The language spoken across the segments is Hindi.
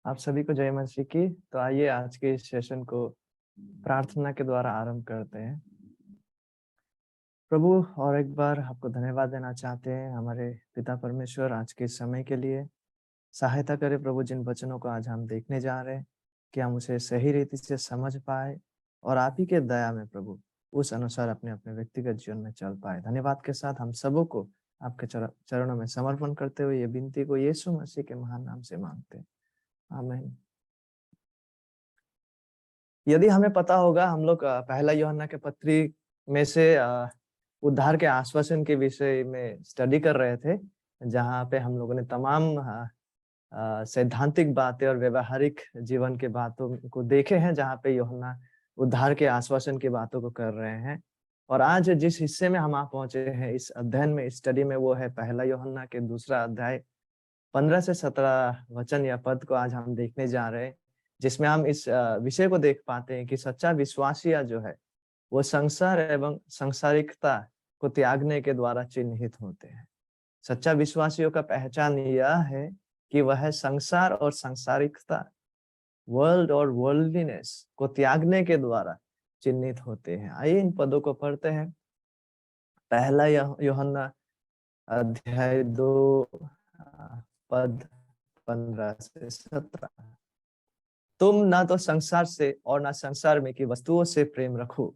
आप सभी को जय मसीह की। तो आइए आज के इस सेशन को प्रार्थना के द्वारा आरंभ करते हैं। प्रभु, और एक बार आपको धन्यवाद देना चाहते हैं हमारे पिता परमेश्वर आज के समय के लिए। सहायता करें प्रभु, जिन वचनों को आज हम देखने जा रहे हैं कि हम उसे सही रीति से समझ पाए और आप ही के दया में प्रभु उस अनुसार अपने अपने व्यक्तिगत जीवन में चल पाए। धन्यवाद के साथ हम सबों को आपके चरणों में समर्पण करते हुए ये विनती को यीशु मसीह के महान नाम से मांगते हैं, आमीन। यदि हमें पता होगा, हम लोग पहला यूहन्ना के पत्री में से उद्धार के आश्वासन के विषय में स्टडी कर रहे थे, जहाँ पे हम लोगों ने तमाम सैद्धांतिक बातें और व्यवहारिक जीवन के बातों को देखे हैं, जहाँ पे यूहन्ना उद्धार के आश्वासन की बातों को कर रहे हैं। और आज जिस हिस्से में हम आ पहुंचे हैं इस अध्ययन में, स्टडी में, वो है पहला यूहन्ना के दूसरा अध्याय 15 से 17 वचन या पद को आज हम देखने जा रहे हैं, जिसमें हम इस विषय को देख पाते हैं कि सच्चा विश्वासिया जो है वो संसार एवं सांसारिकता को त्यागने के द्वारा चिन्हित होते हैं। सच्चा विश्वासियों का पहचान यह है कि वह संसार और सांसारिकता, वर्ल्ड और वर्ल्डलीनेस को त्यागने के द्वारा चिन्हित होते हैं। आइए इन पदों को पढ़ते हैं। पहला यूहन्ना अध्याय 2 पद 15 से 17। तुम ना तो संसार से और ना संसार में की वस्तुओं से प्रेम रखो।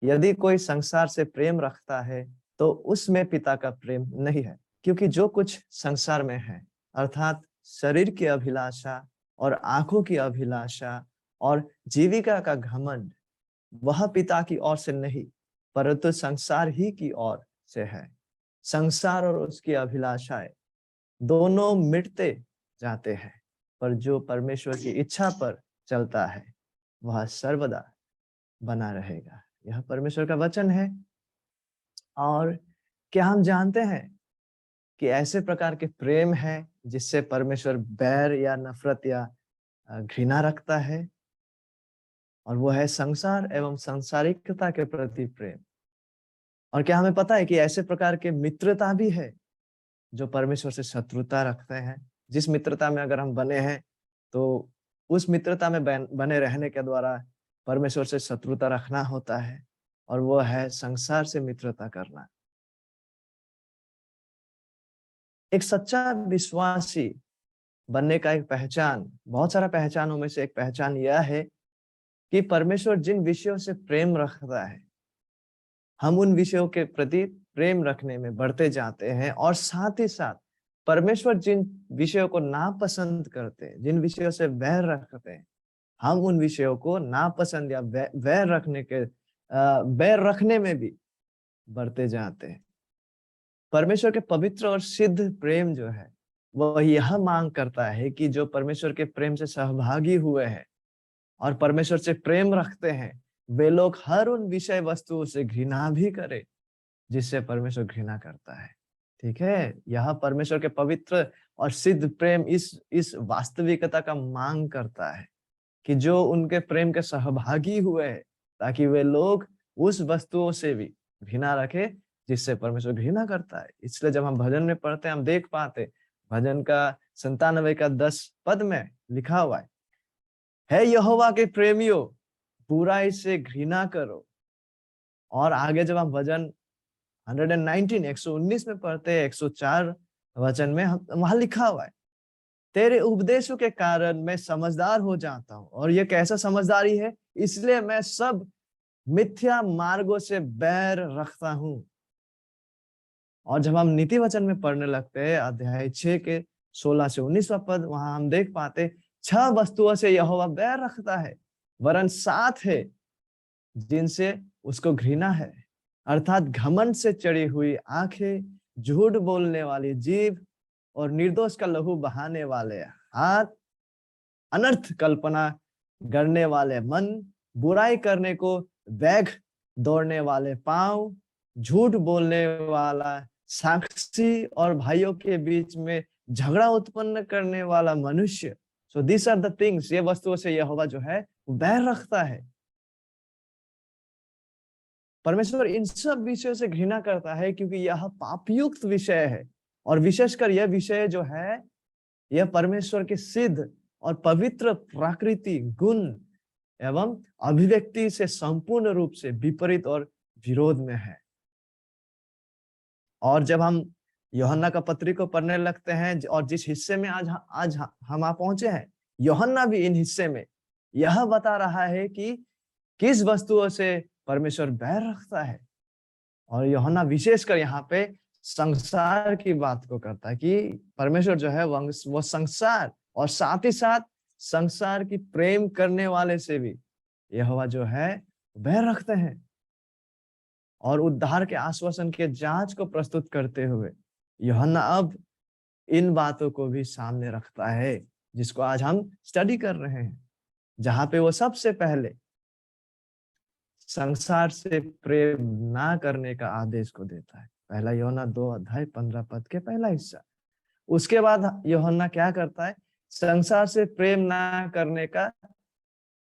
यदि कोई संसार से प्रेम रखता है तो उसमें पिता का प्रेम नहीं है, क्योंकि जो कुछ संसार में है, अर्थात शरीर की अभिलाषा और आंखों की अभिलाषा और जीविका का घमंड, वह पिता की ओर से नहीं परंतु संसार ही की ओर से है। संसार और उसकी अभिलाषाएं दोनों मिटते जाते हैं, पर जो परमेश्वर की इच्छा पर चलता है वह सर्वदा बना रहेगा। यह परमेश्वर का वचन है। और क्या हम जानते हैं कि ऐसे प्रकार के प्रेम है जिससे परमेश्वर बैर या नफरत या घृणा रखता है, और वो है संसार एवं सांसारिकता के प्रति प्रेम। और क्या हमें पता है कि ऐसे प्रकार के मित्रता भी है जो परमेश्वर से शत्रुता रखते हैं। जिस मित्रता में अगर हम बने हैं तो उस मित्रता में बने रहने के द्वारा परमेश्वर से शत्रुता रखना होता है, और वो है संसार से मित्रता करना। एक सच्चा विश्वासी बनने का एक पहचान, बहुत सारा पहचानों में से एक पहचान यह है कि परमेश्वर जिन विषयों से प्रेम रखता है, हम उन विषयों के प्रति प्रेम रखने में बढ़ते जाते हैं। और साथ ही साथ परमेश्वर जिन विषयों को नापसंद करते हैं, जिन विषयों से बैर रखते हैं, हम उन विषयों को नापसंद या बैर रखने में भी बढ़ते जाते हैं। परमेश्वर के पवित्र और सिद्ध प्रेम जो है वह यह मांग करता है कि जो परमेश्वर के प्रेम से सहभागी हुए हैं और परमेश्वर से प्रेम रखते हैं, वे लोग हर उन विषय वस्तुओं से घृणा भी करें जिससे परमेश्वर घृणा करता है। ठीक है, यह परमेश्वर के पवित्र और सिद्ध प्रेम इस वास्तविकता का मांग करता है कि जो उनके प्रेम के सहभागी हुए हैं, ताकि वे लोग उस वस्तुओं से भी घृणा रखे जिससे परमेश्वर घृणा करता है। इसलिए जब हम भजन में पढ़ते हैं, हम देख पाते भजन का 97 का 10 पद में लिखा हुआ है यहोवा के प्रेमियों, बुराई से घृणा करो। और आगे जब हम भजन 119 में पढ़ते हैं, 104 वचन में वहां लिखा हुआ है, तेरे उपदेशों के कारण मैं समझदार हो जाता हूँ। और ये कैसा समझदारी है? इसलिए मैं सब मिथ्या मार्गों से बैर रखता हूँ। और जब हम नीति वचन में पढ़ने लगते हैं, अध्याय 6 के 16 से 19वां पद, वहां हम देख पाते 6 वस्तुओं से यहोवा बैर रखता है, वरन 7 है जिनसे उसको घृणा है, अर्थात घमंड से चढ़ी हुई आंखें, झूठ बोलने वाली जीभ और निर्दोष का लहू बहाने वाले हाथ, अनर्थ कल्पना करने वाले मन, बुराई करने को वेग दौड़ने वाले पांव, झूठ बोलने वाला साक्षी और भाइयों के बीच में झगड़ा उत्पन्न करने वाला मनुष्य। So this are the things, ये वस्तुओं से यहोवा जो है बैर रखता है। परमेश्वर इन सब विषयों से घृणा करता है क्योंकि यह पापयुक्त विषय है, और विशेषकर यह विषय जो है यह परमेश्वर के सिद्ध और पवित्र प्रकृति, गुण एवं अभिव्यक्ति से संपूर्ण रूप से विपरीत और विरोध में है। और जब हम यूहन्ना का पत्री को पढ़ने लगते हैं और जिस हिस्से में आज हम आ पहुंचे हैं, यूहन्ना भी इन हिस्से में यह बता रहा है कि किस वस्तुओं से परमेश्वर बैर रखता है। और यूहन्ना विशेषकर यहाँ पे संसार की बात को करता है कि परमेश्वर जो है वो संसार और साथ ही साथ संसार की प्रेम करने वाले से भी यहोवा जो है बैर रखते हैं। और उद्धार के आश्वासन के जांच को प्रस्तुत करते हुए यूहन्ना अब इन बातों को भी सामने रखता है जिसको आज हम स्टडी कर रहे हैं, जहां पे वो सबसे पहले संसार से प्रेम ना करने का आदेश को देता है। पहला यूहन्ना 2:15 के पहला हिस्सा। उसके बाद यूहन्ना क्या करता है, संसार से प्रेम ना करने का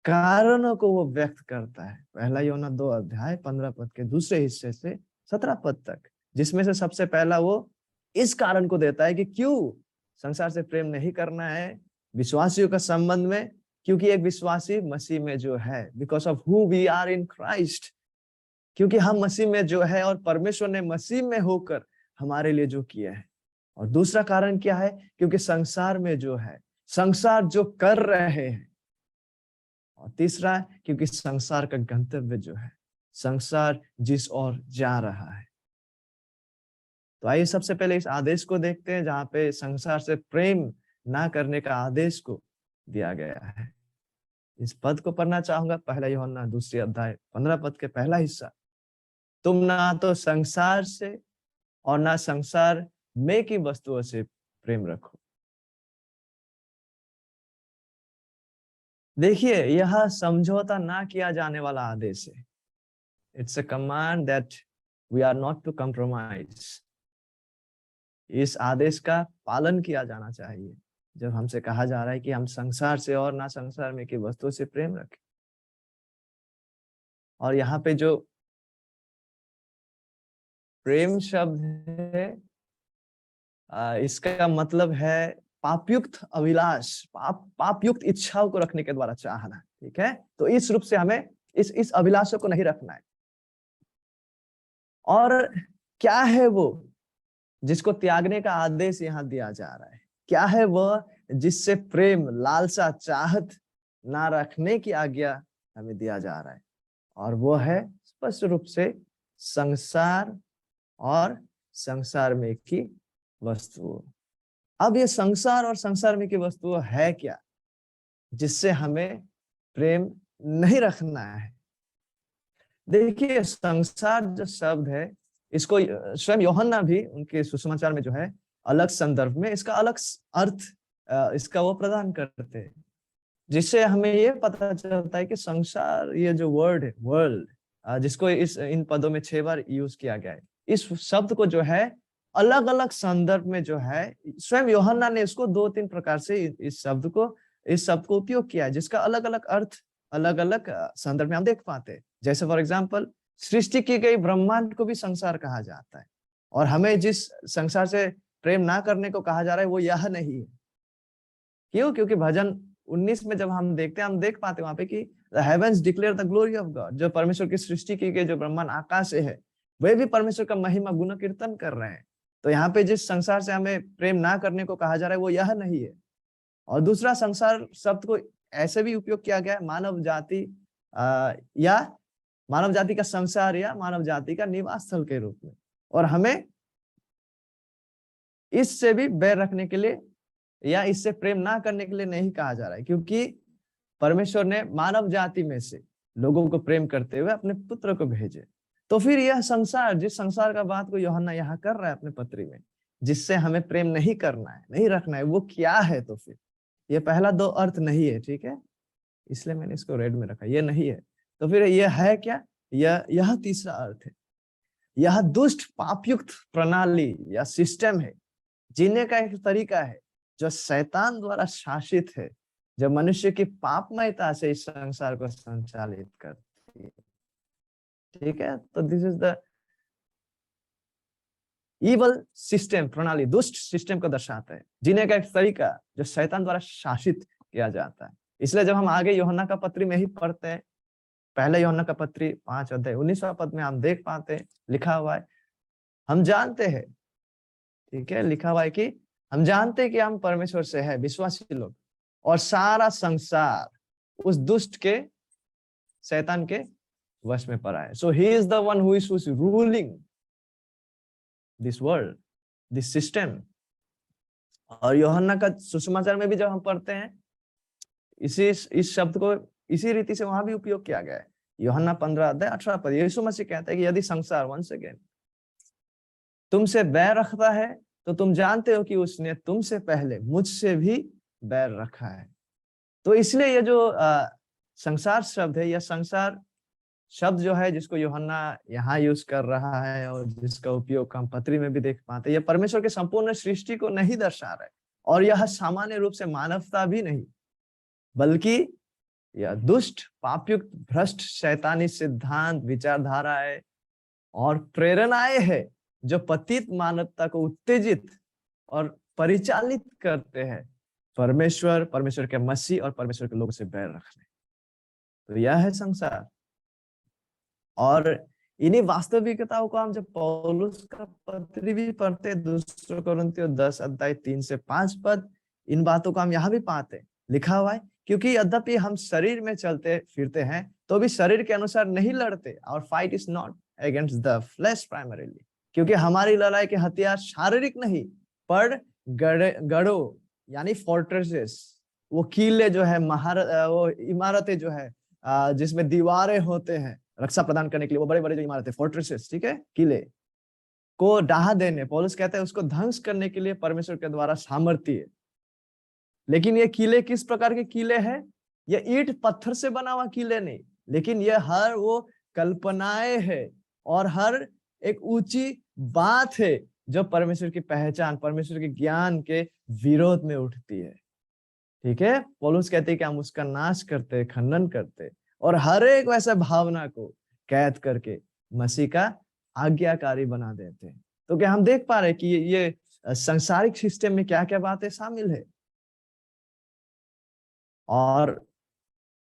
कारणों को वो व्यक्त करता है। पहला यूहन्ना 2:15 के दूसरे हिस्से से 17 तक, जिसमें से सबसे पहला वो इस कारण को देता है कि क्यों संसार से प्रेम नहीं करना है विश्वासियों का संबंध में, क्योंकि एक विश्वासी मसीह में जो है, because of who we are in Christ, क्योंकि हम मसीह में जो है और परमेश्वर ने मसीह में होकर हमारे लिए जो किया है। और दूसरा कारण क्या है, क्योंकि संसार में जो है, संसार जो कर रहे हैं। और तीसरा, क्योंकि संसार का गंतव्य जो है, संसार जिस ओर जा रहा है। तो आइए सबसे पहले इस आदेश को देखते हैं जहां पे संसार से प्रेम ना करने का आदेश को दिया गया है। इस पद को पढ़ना चाहूंगा, पहला यूहन्ना 2:15 के पहला हिस्सा। तुम ना तो संसार से और ना संसार में की वस्तुओं से प्रेम रखो। देखिए, यह समझौता ना किया जाने वाला आदेश है। It's a command that we are not to compromise. इस आदेश का पालन किया जाना चाहिए जब हमसे कहा जा रहा है कि हम संसार से और ना संसार में की वस्तुओं से प्रेम रखें। और यहाँ पे जो प्रेम शब्द है, इसका मतलब है पापयुक्त अभिलाष, पापयुक्त इच्छाओं को रखने के द्वारा चाहना। ठीक है, तो इस रूप से हमें इस अभिलाषों को नहीं रखना है। और क्या है वो जिसको त्यागने का आदेश यहाँ दिया जा रहा है? क्या है वह जिससे प्रेम, लालसा, चाहत ना रखने की आज्ञा हमें दिया जा रहा है? और वो है स्पष्ट रूप से संसार और संसार में की वस्तुओं। अब ये संसार और संसार में की वस्तुओं है क्या जिससे हमें प्रेम नहीं रखना है? देखिए, संसार जो शब्द है, इसको स्वयं यूहन्ना भी उनके सुसमाचार में जो है अलग संदर्भ में इसका अलग अर्थ इसका वो प्रदान करते हैं, जिससे हमें ये पता चलता है कि संसार, ये जो वर्ड है, वर्ल्ड, जिसको इन पदों में 6 बार यूज किया गया है, इस शब्द को जो है अलग अलग संदर्भ में जो है स्वयं यूहन्ना ने इसको 2-3 प्रकार से इस शब्द को उपयोग किया है, जिसका अलग अलग अर्थ अलग अलग संदर्भ में हम देख पाते हैं। जैसे फॉर एग्जाम्पल, सृष्टि की गई ब्रह्मांड को भी संसार कहा जाता है। और हमें जिस संसार से प्रेम ना करने को कहा जा रहा है वो यह नहीं है। क्यों? क्योंकि भजन 19 में जब हम देखते हैं, हम देख पाते हैं वहां पे कि the heavens declare the glory of God. जो परमेश्वर की सृष्टि की गई जो ब्रह्मांड आकाश से है, वे भी परमेश्वर का महिमा गुण कीर्तन कर रहे हैं। तो यहाँ पे जिस संसार से हमें प्रेम ना करने को कहा जा रहा है वो यह नहीं है। और दूसरा, संसार शब्द को ऐसे भी उपयोग किया गया है मानव जाति या मानव जाति का संसार या मानव जाति का निवास स्थल के रूप में। और हमें इससे भी बैर रखने के लिए या इससे प्रेम ना करने के लिए नहीं कहा जा रहा है, क्योंकि परमेश्वर ने मानव जाति में से लोगों को प्रेम करते हुए अपने पुत्र को भेजे। तो फिर यह संसार, जिस संसार का बात को यूहन्ना यहाँ कर रहा है अपने पत्री में, जिससे हमें प्रेम नहीं करना है, नहीं रखना है, वो क्या है? तो फिर ये पहला 2 अर्थ नहीं है, ठीक है, इसलिए मैंने इसको रेड में रखा, ये नहीं है। तो फिर यह है क्या? यह तीसरा अर्थ है। यह दुष्ट पापयुक्त प्रणाली या सिस्टम है, जीने का एक तरीका है जो शैतान द्वारा शासित है, जो मनुष्य की पापमयता से इस संसार को संचालित करती है। ठीक है, तो this is the evil system, प्रणाली, दुष्ट सिस्टम को दर्शाता है, जीने का एक तरीका जो शैतान द्वारा शासित किया जाता है। इसलिए जब हम आगे यूहन्ना का पत्री में ही पढ़ते हैं, पहले यूहन्ना का पत्री 5 अध्याय 19वां पद में हम देख पाते हैं, लिखा हुआ है, हम जानते हैं, ठीक है, लिखा हुआ है कि हम जानते हैं कि हम परमेश्वर से है, विश्वासी लोग, और सारा संसार उस दुष्ट के, शैतान के वश में पड़ा है। So he is the one who is ruling this world, this system. और यूहन्ना का सुसमाचार में भी जब हम पढ़ते हैं, इस शब्द को इसी रीति से वहां भी उपयोग किया गया है। यूहन्ना 15 अध्याय 18 पद, यीशु मसीह कहता है कि यदि संसार वंस अगेन तुमसे बैर रखता है तो तुम जानते हो कि उसने तुमसे पहले मुझसे भी बैर रखा है। तो इसलिए ये जो संसार शब्द है, यह संसार शब्द जो है जिसको यूहन्ना यहाँ यूज कर रहा है और जिसका उपयोग हम पत्री में भी देख पाते हैं, यह परमेश्वर के संपूर्ण सृष्टि को नहीं दर्शा रहा है, और यह सामान्य रूप से मानवता भी नहीं, बल्कि यह दुष्ट, पापयुक्त, भ्रष्ट, शैतानी सिद्धांत, विचारधाराएं और प्रेरणाएं है जो पतित मानवता को उत्तेजित और परिचालित करते हैं परमेश्वर, परमेश्वर के मसीह और परमेश्वर के लोगों से बैर रखने। तो यह है संसार। और इन्हीं वास्तविकताओं को हम जब पौलुस का पत्र भी पढ़ते, 2 कोरिन्थियों 10 अध्याय 3 से 5 पद, इन बातों को हम यहाँ भी पाते, लिखा हुआ है, क्योंकि यद्यपि हम शरीर में चलते फिरते हैं तो भी शरीर के अनुसार नहीं लड़ते, और fight is not against the flash primarily, क्योंकि हमारी लड़ाई के हथियार शारीरिक नहीं पर गढ़ों यानी फोर्ट्रेसेस, वो किले जो है, वो इमारतें जो है जिसमें दीवारें होते हैं रक्षा प्रदान करने के लिए, वो बड़े बड़े जो इमारतें, फोर्ट्रेसेस, ठीक है, किले को ढहा देने, पौलुस कहते हैं उसको ध्वंस करने के लिए परमेश्वर के द्वारा सामर्थ्य है। लेकिन ये किले किस प्रकार के किले हैं? ये ईंट पत्थर से बना हुआ किले नहीं, लेकिन ये हर वो कल्पनाएं है और हर एक ऊंची बात है जो परमेश्वर की पहचान, परमेश्वर के ज्ञान के विरोध में उठती है, ठीक है। पौलुस कहते हैं कि हम उसका नाश करते, खंडन करते, और हर एक वैसा भावना को कैद करके मसीह का आज्ञाकारी बना देते हैं। तो क्या हम देख पा रहे हैं कि ये सांसारिक सिस्टम में क्या क्या बातें शामिल है। और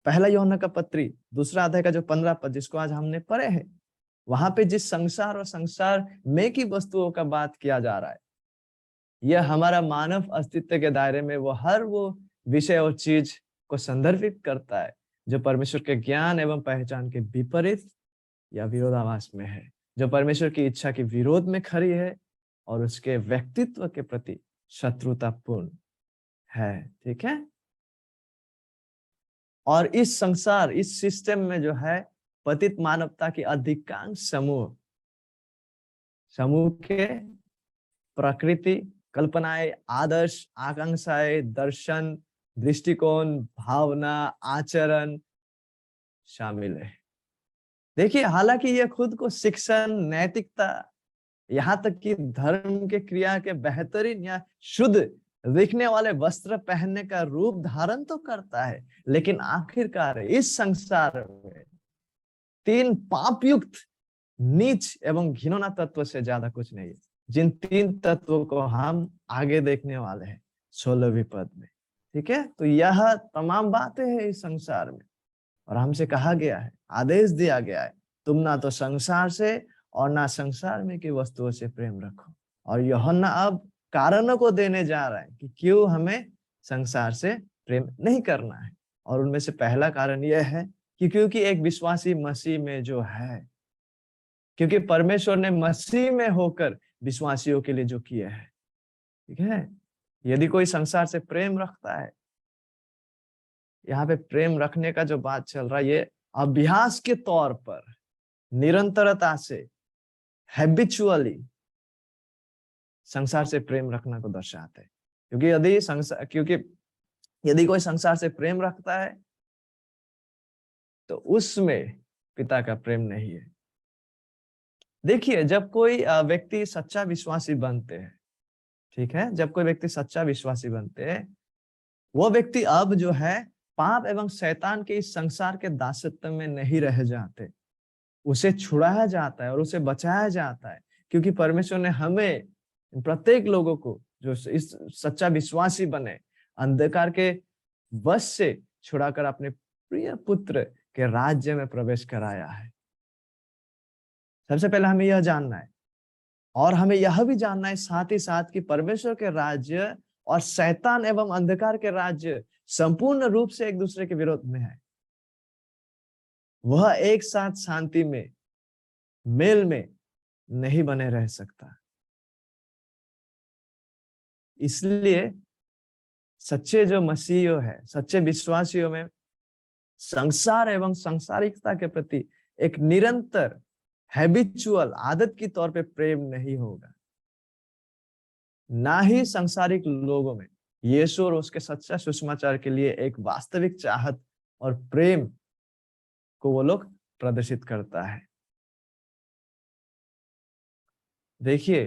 पहला यूहन्ना का पत्री 2 अध्याय का जो 15 पद जिसको आज हमने पढ़े हैं, वहां पे जिस संसार और संसार में की वस्तुओं का बात किया जा रहा है, यह हमारा मानव अस्तित्व के दायरे में वो हर वो विषय और चीज को संदर्भित करता है जो परमेश्वर के ज्ञान एवं पहचान के विपरीत या विरोधाभास में है, जो परमेश्वर की इच्छा के विरोध में खड़ी है और उसके व्यक्तित्व के प्रति शत्रुतापूर्ण है, ठीक है। और इस संसार, इस सिस्टम में जो है पतित मानवता की अधिकांश समूह के प्रकृति, कल्पनाएं, आदर्श, आकांक्षाएं, दर्शन, दृष्टिकोण, भावना, आचरण शामिल है। देखिए, हालांकि ये खुद को शिक्षण, नैतिकता, यहाँ तक कि धर्म के क्रिया के बेहतरीन या शुद्ध दिखने वाले वस्त्र पहनने का रूप धारण तो करता है, लेकिन आखिरकार इस संसार में 3 पापयुक्त, नीच एवं घिनौना तत्व से ज्यादा कुछ नहीं है, जिन 3 तत्वों को हम आगे देखने वाले हैं 16वीं पद में, ठीक है। तो यह तमाम बातें हैं इस संसार में, और हमसे कहा गया है, आदेश दिया गया है, तुम ना तो संसार से और ना संसार में की वस्तुओं से प्रेम रखो। और यूहन्ना अब कारणों को देने जा रहा है कि क्यों हमें संसार से प्रेम नहीं करना है। और उनमें से पहला कारण यह है कि क्योंकि एक विश्वासी मसीह में जो है, क्योंकि परमेश्वर ने मसीह में होकर विश्वासियों के लिए जो किया है, ठीक है। यदि कोई संसार से प्रेम रखता है, यहाँ पे प्रेम रखने का जो बात चल रहा है, ये अभ्यास के तौर पर निरंतरता से, हैबिचुअली संसार से प्रेम रखना को दर्शाते हैं। क्योंकि यदि कोई संसार से प्रेम रखता है तो उसमें पिता का प्रेम नहीं है। देखिए, जब कोई व्यक्ति सच्चा विश्वासी बनते हैं, ठीक है, जब कोई व्यक्ति सच्चा विश्वासी बनते हैं, वो व्यक्ति अब जो है पाप एवं शैतान के इस संसार के दासत्व में नहीं रह जाते, उसे छुड़ाया जाता है और उसे बचाया जाता है, क्योंकि परमेश्वर ने हमें, प्रत्येक लोगों को जो इस सच्चा विश्वासी बने, अंधकार के वश से छुड़ाकर अपने प्रिय पुत्र के राज्य में प्रवेश कराया है। सबसे पहले हमें यह जानना है, और हमें यह भी जानना है साथ ही साथ कि परमेश्वर के राज्य और शैतान एवं अंधकार के राज्य संपूर्ण रूप से एक दूसरे के विरोध में है। वह एक साथ शांति में, मेल में नहीं बने रह सकता। इसलिए सच्चे जो मसीहियों है, सच्चे विश्वासियों में संसार एवं सांसारिकता के प्रति एक निरंतर हैबिचुअल आदत की तौर पे प्रेम नहीं होगा। ना ही सांसारिक लोगों में यीशु और उसके सच्चा सुसमाचार के लिए एक वास्तविक चाहत और प्रेम को वो लोग प्रदर्शित करता है। देखिए,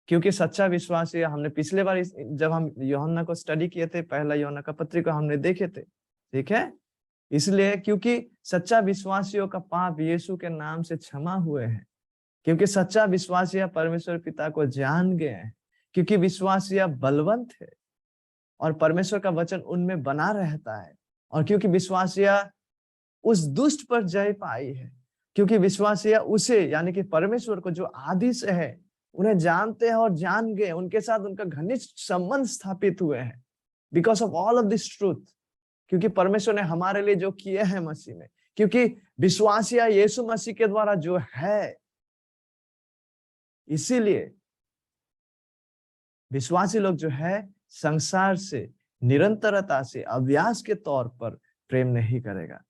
क्योंकि सच्चा विश्वासी, हमने पिछले बार जब हम यूहन्ना को स्टडी किए थे, पहला यूहन्ना का पत्री को हमने देखे थे, ठीक है। इसलिए क्योंकि सच्चा विश्वासियों का पाप यीशु के नाम से क्षमा हुए हैं, क्योंकि सच्चा विश्वासी परमेश्वर पिता को जान गए हैं, क्योंकि विश्वासी बलवंत है और परमेश्वर का वचन उनमें बना रहता है, और क्योंकि विश्वासिया उस दुष्ट पर जय पाई है, क्योंकि विश्वासिया उसे यानी कि परमेश्वर को जो आदि से है उन्हें जानते हैं और जान गए, उनके साथ उनका घनिष्ठ संबंध स्थापित हुए हैं because of all of this truth. क्योंकि परमेश्वर ने हमारे लिए जो किए हैं मसीह में, क्योंकि विश्वासिया यीशु मसीह के द्वारा जो है, इसीलिए विश्वासी लोग जो है संसार से निरंतरता से अभ्यास के तौर पर प्रेम नहीं करेगा,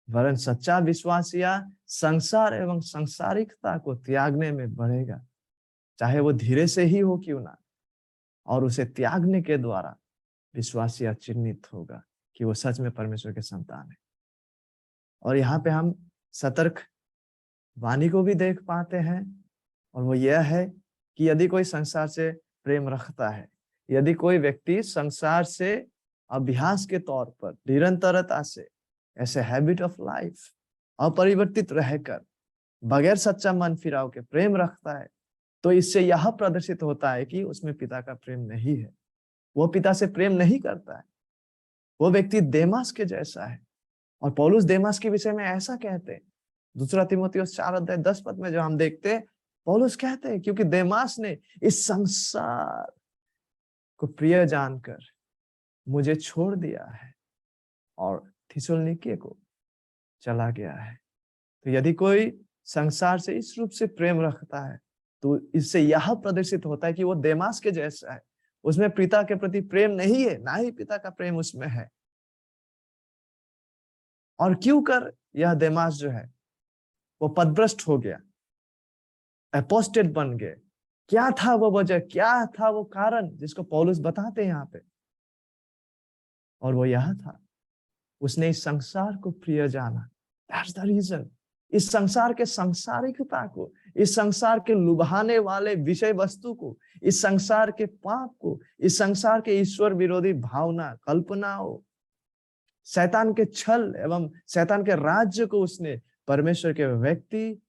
वरन सच्चा विश्वासिया संसार एवं सांसारिकता को त्यागने में बढ़ेगा, चाहे वो धीरे से ही हो क्यों ना। और उसे त्यागने के द्वारा विश्वासिया चिन्हित होगा कि वो सच में परमेश्वर के संतान है। और यहाँ पे हम सतर्क वाणी को भी देख पाते हैं, और वो यह है कि यदि कोई संसार से प्रेम रखता है, यदि कोई व्यक्ति संसार से अभ्यास के तौर पर निरंतरता से ऐसे हैबिट ऑफ लाइफ अपरिवर्तित रहकर बगैर सच्चा मन फिराव के प्रेम रखता है, तो इससे यह प्रदर्शित होता है कि उसमें पिता का प्रेम नहीं है, वो पिता से प्रेम नहीं करता है। वो व्यक्ति देमास के जैसा है, और पौलुस देमास के विषय में ऐसा कहते हैं, दूसरा तीमुथियुस 4:10 में जो हम देखते हैं, पौलुस कहते हैं क्योंकि देमास ने इस संसार को प्रिय जानकर मुझे छोड़ दिया है और थिस्सलुनीके को चला गया है। तो यदि कोई संसार से इस रूप से प्रेम रखता है, तो इससे यह प्रदर्शित होता है कि वो देमास के जैसा है, उसमें पिता के प्रति प्रेम नहीं है, ना ही पिता का प्रेम उसमें है। और क्यों कर यह देमास जो है वो पदभ्रष्ट हो गया, एपोस्टेट बन गए, क्या था वो वजह, क्या था वो कारण जिसको पौलुस बताते हैं यहाँ पे, और वो यह था, उसने इस संसार को प्रिय जाना। That's the reason. इस संसार के सांसारिकता को, इस संसार के लुभाने वाले विषय वस्तु को, इस संसार के पाप को, इस संसार के ईश्वर विरोधी भावना, कल्पनाओं, शैतान के छल एवं शैतान के राज्य को उसने परमेश्वर के व्यक्ति,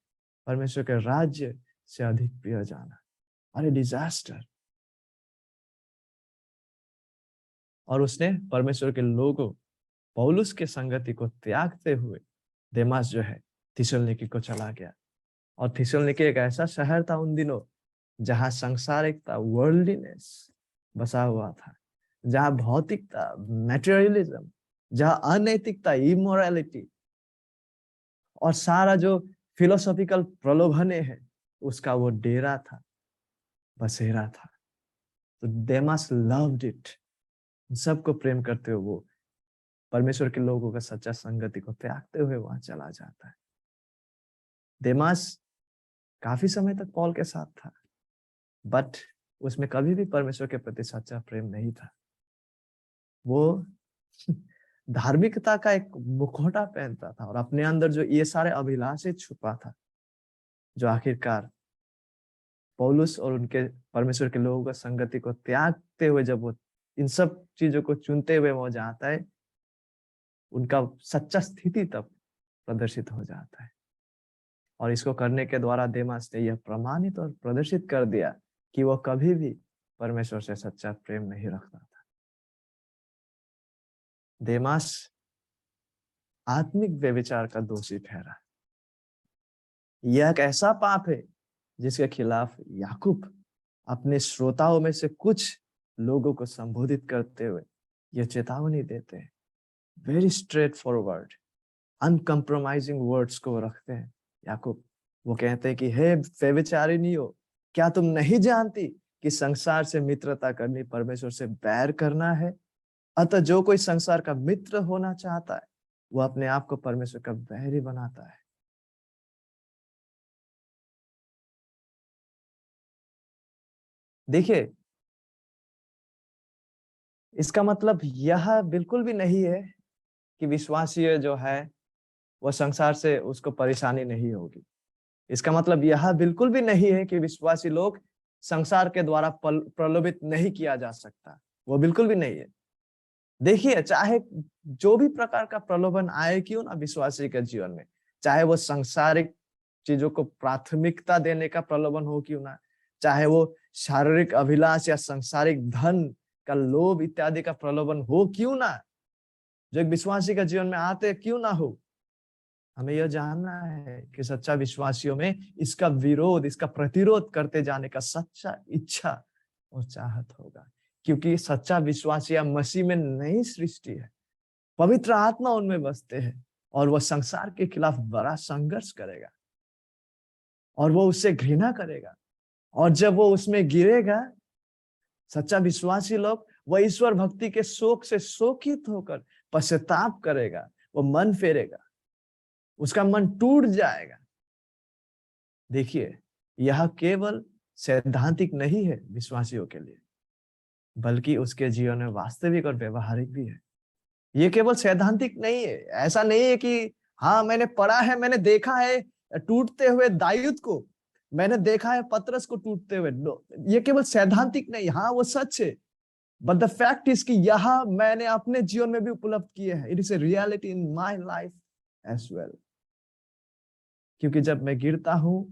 परमेश्वर के राज्य से अधिक प्रिय जाना। अरे डिजास्टर। और उसने परमेश्वर के लोगों, पौलुस के संगति को त्यागते हुए देमास जो है थिस्सलुनीके को चला गया। और थिस्सलुनीके एक ऐसा शहर था उन दिनों जहां सांसारिकता, वर्ल्डलीनेस बसा हुआ था, जहां भौतिकता, मैटेरियलिज्म, जहां अनैतिकता, इमोरलिटी और सारा जो फिलोसॉफिकल प्रलोभने है, उसका वो डेरा था, बसेरा था। तो देमास लव्ड इट। सबको प्रेम करते हुए वो परमेश्वर के लोगों का सच्चा संगति को त्यागते हुए वहां चला जाता है। देमास काफी समय तक पौल के साथ था, बट उसमें कभी भी परमेश्वर के प्रति सच्चा प्रेम नहीं था। वो धार्मिकता का एक मुखौटा पहनता था और अपने अंदर जो ये सारे अभिलाषे छुपा था, जो आखिरकार पौलुस और उनके परमेश्वर के लोगों का संगति को त्यागते हुए जब वो इन सब चीजों को चुनते हुए वो जाता है, उनका सच्चा स्थिति तब प्रदर्शित हो जाता है। और इसको करने के द्वारा देमास ने यह प्रमाणित और प्रदर्शित कर दिया कि वो कभी भी परमेश्वर से सच्चा प्रेम नहीं रखता था। देमास आत्मिक व्यभिचार का दोषी ठहरा। यह एक ऐसा पाप है जिसके खिलाफ याकूब अपने श्रोताओं में से कुछ लोगों को संबोधित करते हुए यह चेतावनी देते हैं। Very straight forward, uncompromising words को रखते हैं याकूब। वो कहते हैं कि हे व्यभिचारिणियों, क्या तुम नहीं जानती कि संसार से मित्रता करनी परमेश्वर से बैर करना है? अतः जो कोई संसार का मित्र होना चाहता है वो अपने आप को परमेश्वर का बैरी बनाता है। देखिए, इसका मतलब यह बिल्कुल भी नहीं है कि विश्वासी जो है वो संसार से उसको परेशानी नहीं होगी। इसका मतलब यह बिल्कुल भी नहीं है कि विश्वासी लोग संसार के द्वारा प्रलोभित नहीं किया जा सकता। वो बिल्कुल भी नहीं है। देखिए, चाहे जो भी प्रकार का प्रलोभन आए क्यों ना विश्वासी के जीवन में, चाहे वो सांसारिक चीजों को प्राथमिकता देने का प्रलोभन हो क्यों ना, चाहे वो शारीरिक अभिलाष या सांसारिक धन का लोभ इत्यादि का प्रलोभन हो क्यों ना, जो एक विश्वासी का जीवन में आते क्यों ना हो, हमें यह जानना है कि सच्चा विश्वासियों में इसका विरोध, इसका प्रतिरोध करते जाने का सच्चा इच्छा और चाहत होगा। क्योंकि सच्चा विश्वासी या मसीह में नई सृष्टि है, पवित्र आत्मा उनमें बसते हैं और वह संसार के खिलाफ बड़ा संघर्ष करेगा और वो उससे घृणा करेगा। और जब वो उसमें गिरेगा, सच्चा विश्वासी लोग वह ईश्वर भक्ति के शोक से शोकित होकर पश्चाताप करेगा, वो मन फेरेगा, उसका मन टूट जाएगा। देखिए, यह केवल सैद्धांतिक नहीं है विश्वासियों के लिए, बल्कि उसके जीवन में वास्तविक और व्यवहारिक भी है। ये केवल सैद्धांतिक नहीं है। ऐसा नहीं है कि हाँ मैंने पढ़ा है, मैंने देखा है टूटते हुए दाऊद को, मैंने देखा है पतरस को टूटते हुए। ये केवल सैद्धांतिक नहीं, हाँ वो सच है, बट द फैक्ट इज कि यह मैंने अपने जीवन में भी उपलब्ध किए हैं। It is a reality in my life as well. क्योंकि जब मैं गिरता हूं,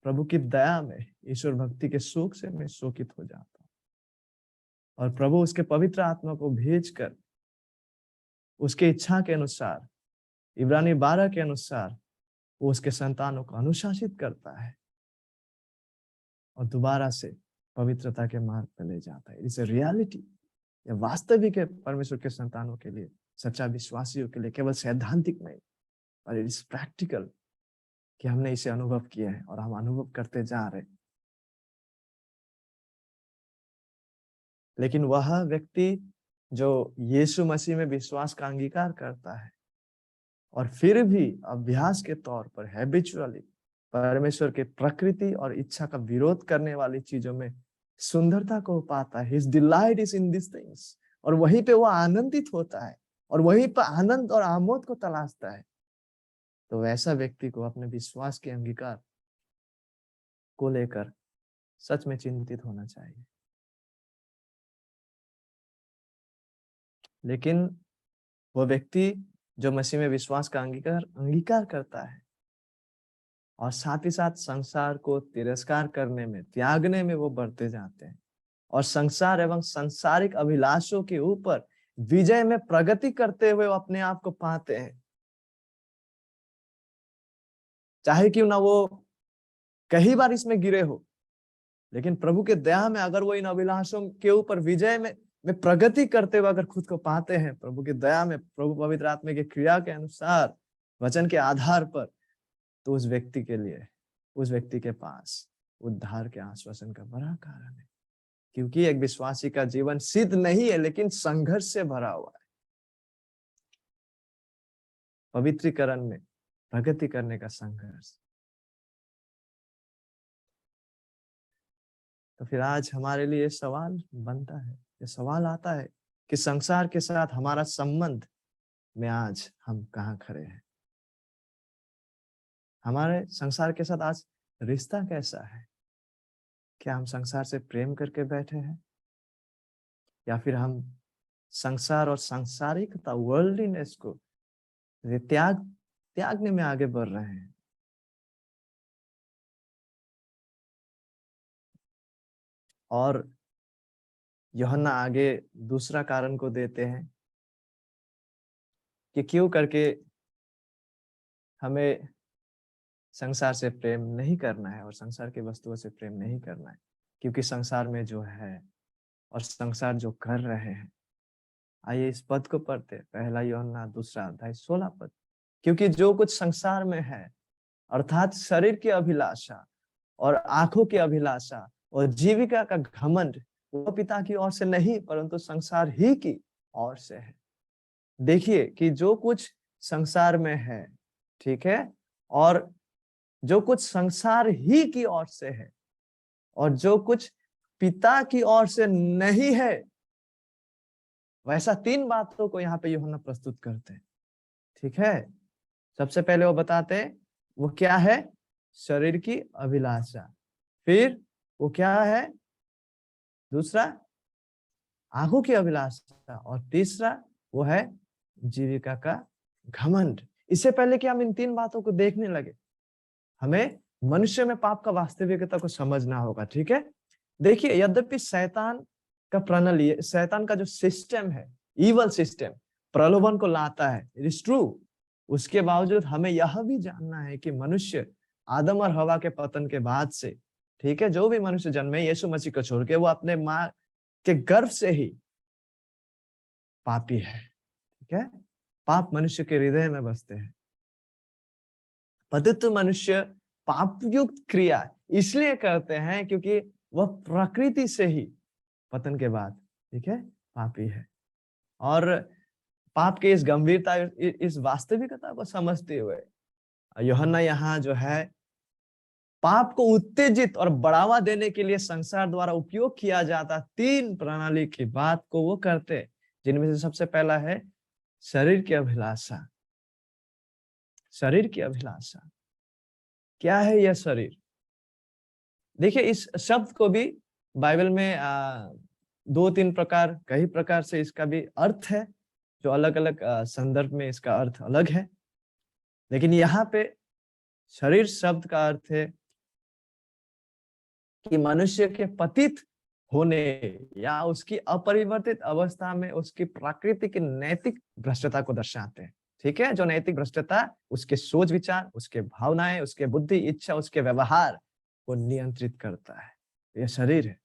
प्रभु की दया में, ईश्वर भक्ति के शोक से मैं शोकित हो जाता हूं और प्रभु उसके पवित्र आत्मा को भेजकर उसके इच्छा के अनुसार, इब्रानी 12 के अनुसार, वो उसके संतानों को अनुशासित करता है और दोबारा से पवित्रता के मार्ग पर ले जाता है। इट्स ए रियलिटी, ये वास्तविक है परमेश्वर के संतानों के लिए, सच्चा विश्वासियों के लिए। केवल सैद्धांतिक नहीं, पर इट्स प्रैक्टिकल कि हमने इसे अनुभव किया है और हम अनुभव करते जा रहे। लेकिन वह व्यक्ति जो यीशु मसीह में विश्वास का अंगीकार करता है और फिर भी अभ्यास के तौर पर हैबिचुअली परमेश्वर के प्रकृति और इच्छा का विरोध करने वाली चीजों में सुंदरता को पाता है, his delight is in this things, और वहीं पे वो आनंदित होता है और वहीं पर आनंद और आमोद को तलाशता है, तो वैसा व्यक्ति को अपने विश्वास के अंगीकार को लेकर सच में चिंतित होना चाहिए। लेकिन वो व्यक्ति जो मसीह में विश्वास का अंगीकार करता है और साथ ही साथ संसार को तिरस्कार करने में, त्यागने में वो बढ़ते जाते हैं और संसार एवं संसारिक अभिलाषों के ऊपर विजय में प्रगति करते हुए वो अपने आप को पाते हैं। चाहे क्यों ना वो कई बार इसमें गिरे हो, लेकिन प्रभु के दया में अगर वो इन अभिलाषों के ऊपर विजय में प्रगति करते हुए अगर खुद को पाते हैं, प्रभु की दया में, प्रभु पवित्र आत्मा की क्रिया के अनुसार, वचन के आधार पर, तो उस व्यक्ति के लिए, उस व्यक्ति के पास उद्धार के आश्वासन का बड़ा कारण है। क्योंकि एक विश्वासी का जीवन सिद्ध नहीं है, लेकिन संघर्ष से भरा हुआ है। पवित्रीकरण में प्रगति करने का संघर्ष। तो फिर आज हमारे लिए सवाल बनता है, ये सवाल आता है कि संसार के साथ हमारा संबंध में आज हम कहाँ खड़े हैं? हमारे संसार के साथ आज रिश्ता कैसा है? क्या हम संसार से प्रेम करके बैठे हैं, या फिर हम संसार और सांसारिकता, वर्ल्डलीनेस को त्यागने में आगे बढ़ रहे हैं? और यूहन्ना आगे दूसरा कारण को देते हैं कि क्यों करके हमें संसार से प्रेम नहीं करना है और संसार की वस्तुओं से प्रेम नहीं करना है, क्योंकि संसार में जो है और संसार जो कर रहे हैं। आइए इस पद को पढ़ते, पहला यूहन्ना 2 अध्याय 16 पद। क्योंकि जो कुछ संसार में है, अर्थात शरीर की अभिलाषा और आंखों की अभिलाषा और जीविका का घमंड, वो पिता की ओर से नहीं परंतु संसार ही की ओर से है। देखिए कि जो कुछ संसार में है, ठीक है, और जो कुछ संसार ही की ओर से है और जो कुछ पिता की ओर से नहीं है, वैसा 3 बातों को यहाँ पे यूहन्ना प्रस्तुत करते हैं। ठीक है, सबसे पहले वो बताते हैं वो क्या है, शरीर की अभिलाषा। फिर वो क्या है, दूसरा आंखों की अभिलाषा, और तीसरा वो है जीविका का घमंड। इससे पहले कि हम इन 3 बातों को देखने लगे, हमें मनुष्य में पाप का वास्तविकता को समझना होगा। ठीक है, देखिए यद्यपि शैतान का प्रणाली, शैतान का जो सिस्टम है, इवल सिस्टम, प्रलोभन को लाता है, इट इज ट्रू, उसके बावजूद हमें यह भी जानना है कि मनुष्य आदम और हवा के पतन के बाद से, ठीक है, जो भी मनुष्य जन्मे यीशु मसीह को छोड़ के, वो अपने माँ के गर्भ से ही पापी है। ठीक है, पाप मनुष्य के हृदय में बसते हैं। पतित मनुष्य पापयुक्त क्रिया इसलिए करते हैं क्योंकि वह प्रकृति से ही पतन के बाद, ठीक है, पापी है। और पाप के इस गंभीरता, इस वास्तविकता को समझते हुए यूहन्ना यहाँ जो है पाप को उत्तेजित और बढ़ावा देने के लिए संसार द्वारा उपयोग किया जाता 3 प्रणाली की बात को वो करते, जिनमें से सबसे पहला है शरीर की अभिलाषा। शरीर की अभिलाषा क्या है यह शरीर? देखिए इस शब्द को भी बाइबल में 2-3 प्रकार, कई प्रकार से इसका भी अर्थ है, जो अलग अलग संदर्भ में इसका अर्थ अलग है। लेकिन यहाँ पे शरीर शब्द का अर्थ है कि मनुष्य के पतित होने या उसकी अपरिवर्तित अवस्था में उसकी प्राकृतिक नैतिक भ्रष्टता को दर्शाते हैं। ठीक है, जो नैतिक भ्रष्टता उसके सोच विचार, उसके भावनाएं, उसके बुद्धि, इच्छा, उसके व्यवहार को नियंत्रित करता है, यह शरीर है।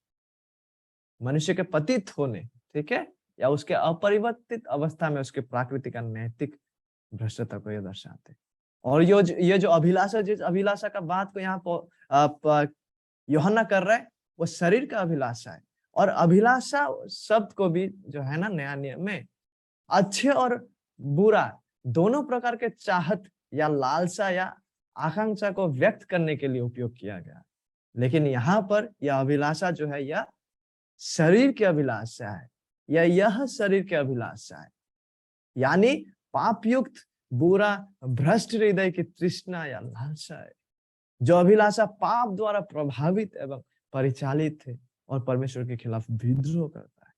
मनुष्य के पतित होने, ठीक है, या उसके अपरिवर्तित अवस्था में उसके प्राकृतिक नैतिक भ्रष्टता को यह दर्शाते हैं। और ये जो अभिलाषा, जिस अभिलाषा का बात को यहाँ पर यूहन्ना कर रहा है, वो शरीर का अभिलाषा है। और अभिलाषा शब्द को भी जो है ना, नया नियम में अच्छे और बुरा दोनों प्रकार के चाहत या लालसा या आकांक्षा को व्यक्त करने के लिए उपयोग किया गया। लेकिन यहाँ पर यह अभिलाषा जो है, यह शरीर की अभिलाषा है, या यह शरीर की अभिलाषा है, यानी पापयुक्त, बुरा, भ्रष्ट हृदय की तृष्णा या लालसा है, जो अभिलाषा पाप द्वारा प्रभावित एवं परिचालित है और परमेश्वर के खिलाफ विद्रोह करता है।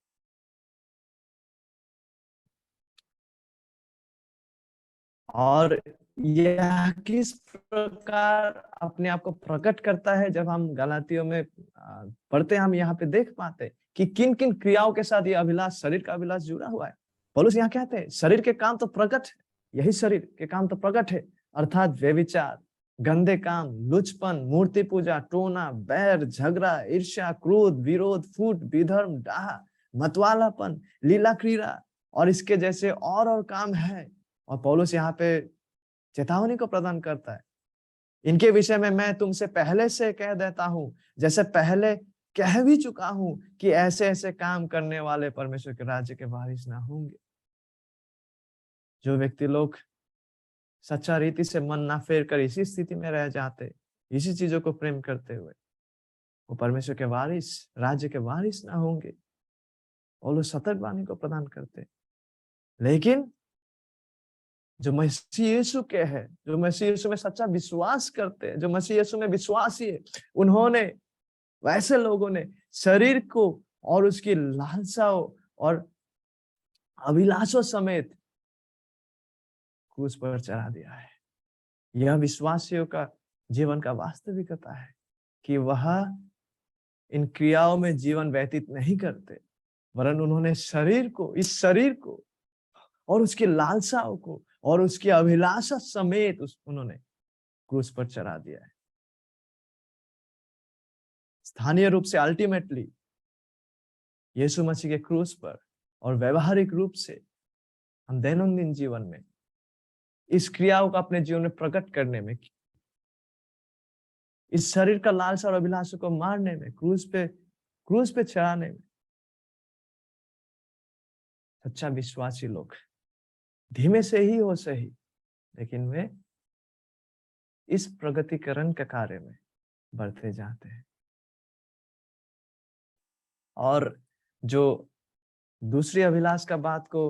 और यह किस प्रकार अपने आप को प्रकट करता है, जब हम गलातियों में पढ़ते हैं, हम यहाँ पे देख पाते हैं कि किन किन क्रियाओं के साथ यह अभिलाष, शरीर का अभिलाष जुड़ा हुआ है। पौलुस यहाँ कहते हैं शरीर के काम तो प्रकट है, यही शरीर के काम तो प्रकट है, अर्थात व्यभिचार, गंदे काम, लुचपन, मूर्ति पूजा, टोना, बैर, झगड़ा, ईर्ष्या, क्रोध, विरोध, फूट, विधर्म, डाह, मतवालापन, लीला क्रीड़ा और इसके जैसे और काम है। और पौलुस यहाँ पे चेतावनी को प्रदान करता है, इनके विषय में मैं तुमसे पहले से कह देता हूं, जैसे पहले कह भी चुका हूं, कि ऐसे ऐसे काम करने वाले परमेश्वर के राज्य के वारिस ना होंगे। जो व्यक्ति लोग सच्चा रीति से मन ना फेर कर इसी स्थिति में रह जाते, इसी चीजों को प्रेम करते हुए, वो परमेश्वर के वारिस, राज्य के वारिस ना होंगे। और वो सतर्कवाणी को प्रदान करते। लेकिन जो मसीह यीशु के हैं, जो मसीह यीशु में सच्चा विश्वास करते हैं, जो मसीह यीशु में विश्वासी है, उन्होंने, वैसे लोगों ने शरीर को और उसकी लालसाओं और अभिलाषों समेत क्रूस पर चढ़ा दिया है। यह विश्वासियों का जीवन का वास्तविकता है कि वह इन क्रियाओं में जीवन व्यतीत नहीं करते, वरन उन्होंने शरीर को, इस शरीर को और उसकी लालसाओं को और उसकी अभिलाषा समेत उन्होंने क्रूस पर चढ़ा दिया है। स्थानीय रूप से अल्टीमेटली यीशु मसीह के क्रूस पर और व्यवहारिक रूप से हम दैनंदिन जीवन में इस क्रियाओं को अपने जीवन में प्रकट करने में, इस शरीर का लालसा और अभिलाषा को मारने में, क्रूस पे चढ़ाने में सच्चा विश्वासी लोग धीमे से ही हो सही, लेकिन वे इस प्रगतिकरण के कार्य में बढ़ते जाते हैं। और जो दूसरी अभिलाष का बात को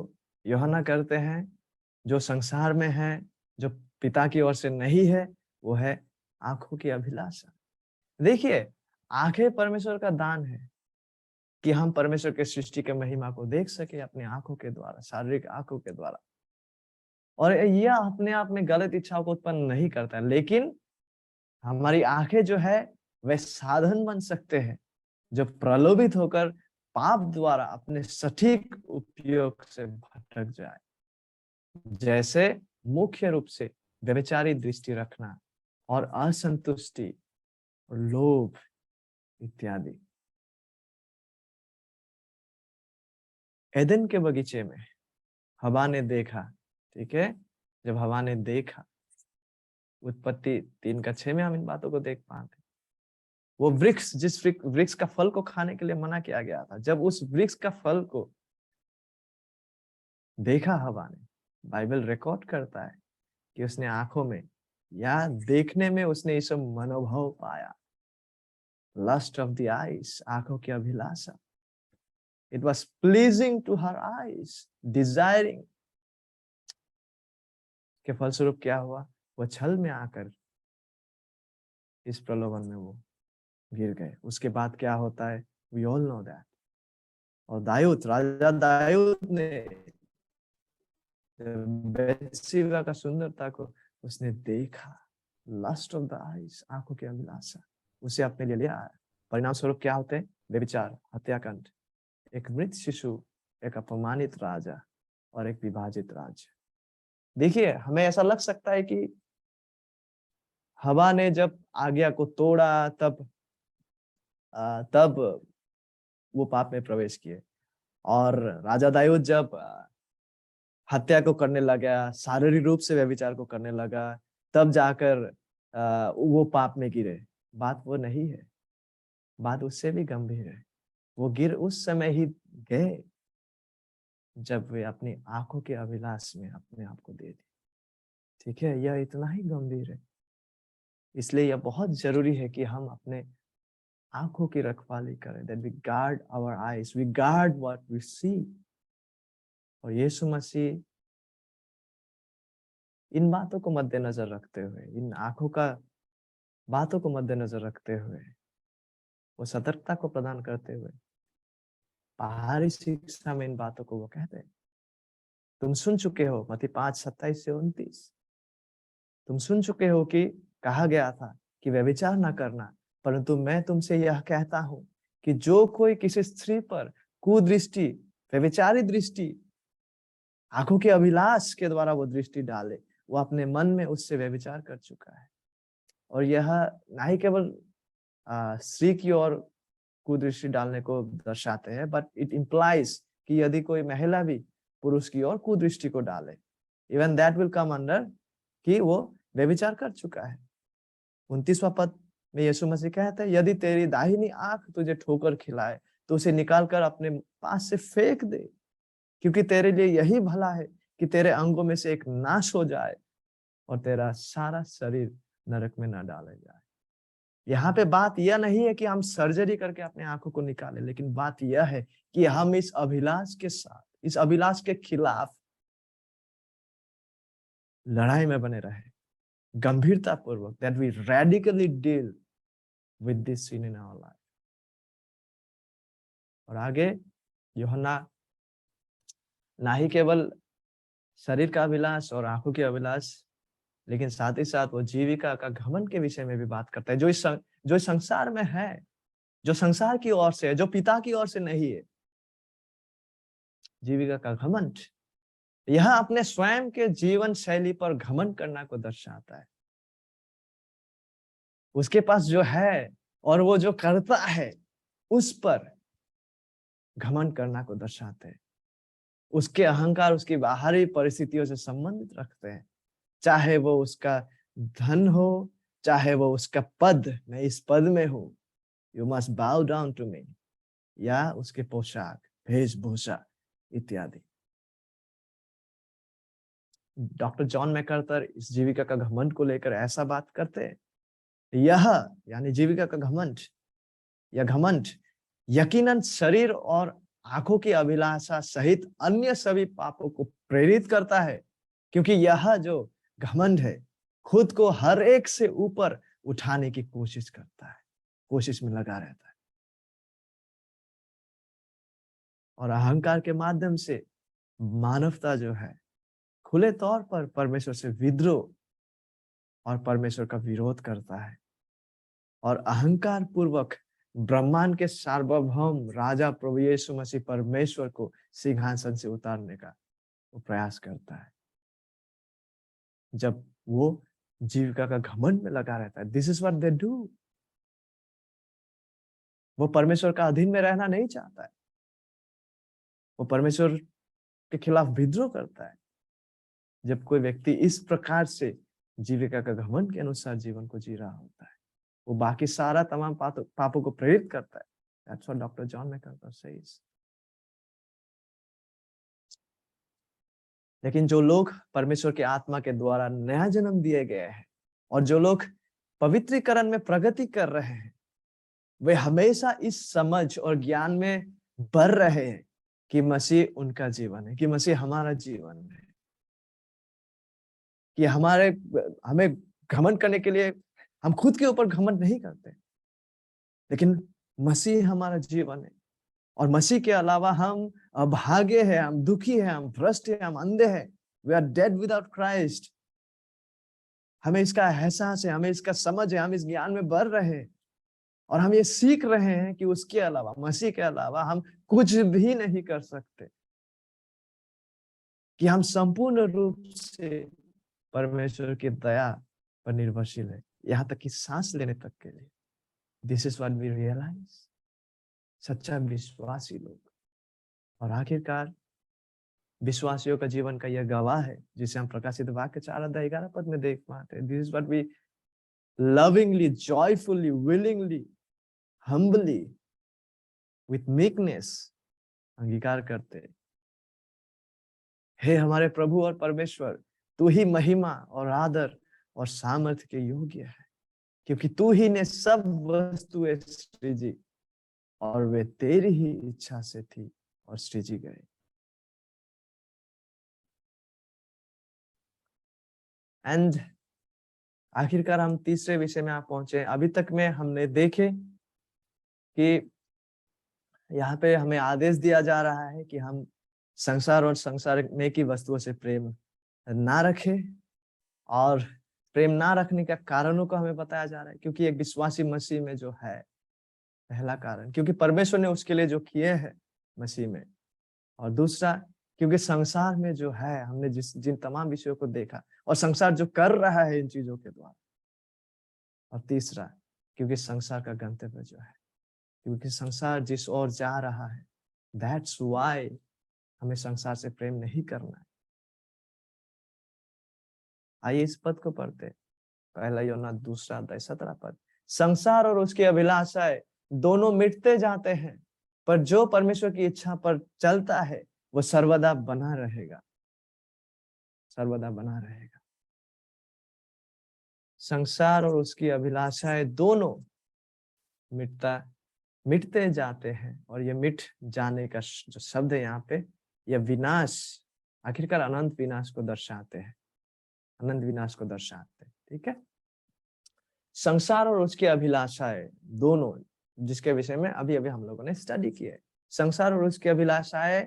यूहन्ना करते हैं, जो संसार में है, जो पिता की ओर से नहीं है, वो है आंखों की अभिलाषा। देखिए, आंखें परमेश्वर का दान है कि हम परमेश्वर के सृष्टि के महिमा को देख सके अपनी आंखों के द्वारा, शारीरिक आंखों के द्वारा। और यह अपने आप में गलत इच्छाओं को उत्पन्न नहीं करता है, लेकिन हमारी आंखें जो है वे साधन बन सकते हैं जो प्रलोभित होकर पाप द्वारा अपने सटीक उपयोग से भटक जाए, जैसे मुख्य रूप से व्यभिचारी दृष्टि रखना और असंतुष्टि और लोभ इत्यादि। एदन के बगीचे में हवा ने देखा, ठीक है, जब हवा ने देखा, उत्पत्ति 3:6 में हम इन बातों को देख पाते। वो वृक्ष, जिस वृक्ष का फल को खाने के लिए मना किया गया था, जब उस वृक्ष का फल को देखा हवा ने, बाइबल रिकॉर्ड करता है कि उसने आंखों में या देखने में उसने इस मनोभाव पाया, लस्ट ऑफ द आईज, आंखों की अभिलाषा। It was pleasing to her eyes, desiring। के फलस्वरूप क्या हुआ? वो छल में आकर इस प्रलोभन में वो गिर गए। उसके बाद क्या होता है? We all know that। और दाऊद, राजा दाऊद ने बैतशेबा का सुंदरता को उसने देखा, लस्ट ऑफ द आईज, आंखों की अभिलाषा, उसे अपने लिए लिया। परिणाम स्वरूप क्या होते हैं? व्यभिचार, हत्याकांड, एक मृत शिशु, एक अपमानित राजा और एक विभाजित राज्य। देखिए, हमें ऐसा लग सकता है कि हवा ने जब आज्ञा को तोड़ा तब वो पाप में प्रवेश किए, और राजा दाऊद जब हत्या को करने लगा, शारीरिक रूप से व्यभिचार को करने लगा, तब जाकर वो पाप में गिरे। बात वो नहीं है, बात उससे भी गंभीर है। वो गिर उस समय ही गए जब वे अपनी आंखों के अभिलाष में अपने आप को दे दिए। ठीक है, यह इतना ही गंभीर है। इसलिए यह बहुत जरूरी है कि हम अपने आंखों की रखवाली करें, that we guard our eyes, we guard what we see। और यीशु मसीह इन बातों को मद्देनजर रखते हुए, इन आंखों का बातों को मद्देनजर रखते हुए, वो सतर्कता को प्रदान करते हुए बाहरी शिक्षा में इन बातों को वो कहते हैं। तुम सुन चुके हो, मत्ती 5:27-29, तुम सुन चुके हो कि कहा गया था कि व्यभिचार न करना, परंतु मैं तुमसे यह कहता हूं कि जो कोई किसी स्त्री पर कुदृष्टि, व्यभिचारी दृष्टि, आंखों के अभिलाष के द्वारा वो दृष्टि डाले, वो अपने मन में उससे व्यभिचार कर चुका है। और यह ना ही केवल स्त्री की ओर कुदृष्टि डालने को दर्शाते हैं, बट इट इम्प्लाइज कि यदि कोई महिला भी पुरुष की ओर कुदृष्टि को डाले, even that will come under कि वो व्यभिचार कर चुका है। 29वां पद में यीशु मसीह कहते हैं, यदि तेरी दाहिनी आंख तुझे ठोकर खिलाए तो उसे निकालकर अपने पास से फेंक दे, क्योंकि तेरे लिए यही भला है कि तेरे अंगों में से एक नाश हो जाए और तेरा सारा शरीर नरक में न डाले जाए। यहाँ पे बात यह नहीं है कि हम सर्जरी करके अपने आंखों को निकालें, लेकिन बात यह है कि हम इस अभिलाष के साथ, इस अभिलाष के खिलाफ लड़ाई में बने रहे, गंभीरता पूर्वक, that we radically deal with this sin in our life। और आगे यूहन्ना ना ही केवल शरीर का अभिलाष और आंखों की अभिलाष, लेकिन साथ ही साथ वो जीविका का घमंड के विषय में भी बात करता है, जो इस संसार में है, जो संसार की ओर से है, जो पिता की ओर से नहीं है। जीविका का घमंड, यह अपने स्वयं के जीवन शैली पर घमंड करना को दर्शाता है। उसके पास जो है और वो जो करता है उस पर घमंड करना को दर्शाते हैं। उसके अहंकार उसकी बाहरी परिस्थितियों से संबंधित रखते हैं, चाहे वो उसका धन हो, चाहे वो उसका पद, मैं इस पद में हूं, you must bow down to me, या उसके पोशाक, वेशभूषा इत्यादि। डॉक्टर जॉन मैकार्थर इस जीविका का घमंड को लेकर ऐसा बात करते हैं, यह यानी जीविका का घमंड या घमंड यकीनन शरीर और आंखों की अभिलाषा सहित अन्य सभी पापों को प्रेरित करता है, क्योंकि यह जो घमंड है खुद को हर एक से ऊपर उठाने की कोशिश करता है, कोशिश में लगा रहता है और अहंकार के माध्यम से मानवता जो है खुले तौर पर परमेश्वर से विद्रोह और परमेश्वर का विरोध करता है और अहंकार पूर्वक ब्रह्मांड के सार्वभौम राजा प्रभु यीशु मसीह परमेश्वर को सिंहासन से उतारने का वो प्रयास करता है। जब वो जीविका का घमंड में लगा रहता है, this is what they do. वो परमेश्वर का अधीन में रहना नहीं चाहता है, वो परमेश्वर के खिलाफ विद्रोह करता है। जब कोई व्यक्ति इस प्रकार से जीविका का घमंड के अनुसार जीवन को जी रहा होता है, वो बाकी सारा तमाम पापों को प्रेरित करता है। That's what Dr. John MacArthur says. लेकिन जो लोग परमेश्वर के आत्मा के द्वारा नया जन्म दिए गए हैं और जो लोग पवित्रीकरण में प्रगति कर रहे हैं, वे हमेशा इस समझ और ज्ञान में बढ़ रहे हैं कि मसीह उनका जीवन है, कि मसीह हमारा जीवन है, कि हमें घमंड करने के लिए हम खुद के ऊपर घमंड नहीं करते, लेकिन मसीह हमारा जीवन है और मसीह के अलावा हम अभागे हैं, हम दुखी हैं, हम भ्रष्ट हैं, हम अंधे हैं। We are dead without Christ. हमें इसका एहसास है, हमें इसका समझ है, हम इस ज्ञान में बढ़ रहे हैं और हम ये सीख रहे हैं कि उसके अलावा, मसीह के अलावा हम कुछ भी नहीं कर सकते, कि हम संपूर्ण रूप से परमेश्वर की दया पर निर्भरशील है, यहाँ तक कि सांस लेने तक के लिए। This is what we realize. सच्चा विश्वासी लोग, और आखिरकार विश्वासियों का जीवन का यह गवाह है जिसे हम प्रकाशित वाक्य 4:11 में देख पाते हैं। This is what we lovingly, joyfully, willingly, humbly, with meekness अंगीकार करते हैं। हे हमारे प्रभु और परमेश्वर, तू ही महिमा और आदर और सामर्थ्य के योग्य है, क्योंकि तू ही ने सब वस्तुएं सृजी और वे तेरी ही इच्छा से थी और सृजी गए। एंड आखिरकार हम तीसरे विषय में आप पहुंचे। अभी तक में हमने देखे कि यहाँ पे हमें आदेश दिया जा रहा है कि हम संसार और संसार में की वस्तुओं से प्रेम ना रखें, और प्रेम ना रखने का कारणों को हमें बताया जा रहा है, क्योंकि एक विश्वासी मसीह में जो है, पहला कारण क्योंकि परमेश्वर ने उसके लिए जो किए हैं मसीह में, और दूसरा क्योंकि संसार में जो है, हमने जिन तमाम विषयों को देखा और संसार जो कर रहा है इन चीजों के द्वारा, और तीसरा क्योंकि संसार का गंतव्य जो है, क्योंकि संसार जिस ओर जा रहा है, दैट्स व्हाई हमें संसार से प्रेम नहीं करना है। आइए इस पद को पढ़ते, पहला यूहन्ना 2:17 संसार और उसकी अभिलाषाएं दोनों मिटते जाते हैं, पर जो परमेश्वर की इच्छा पर चलता है वो सर्वदा बना रहेगा, सर्वदा बना रहेगा। संसार और उसकी अभिलाषाएं दोनों मिटते जाते हैं, और ये मिट जाने का जो शब्द है यहाँ पे, यह विनाश, आखिरकार अनंत विनाश को दर्शाते हैं, अनंत विनाश को दर्शाते हैं। ठीक है, संसार और उसकी अभिलाषाएं दोनों, जिसके विषय में अभी अभी हम लोगों ने स्टडी किया है। संसार और उसकी अभिलाषाएं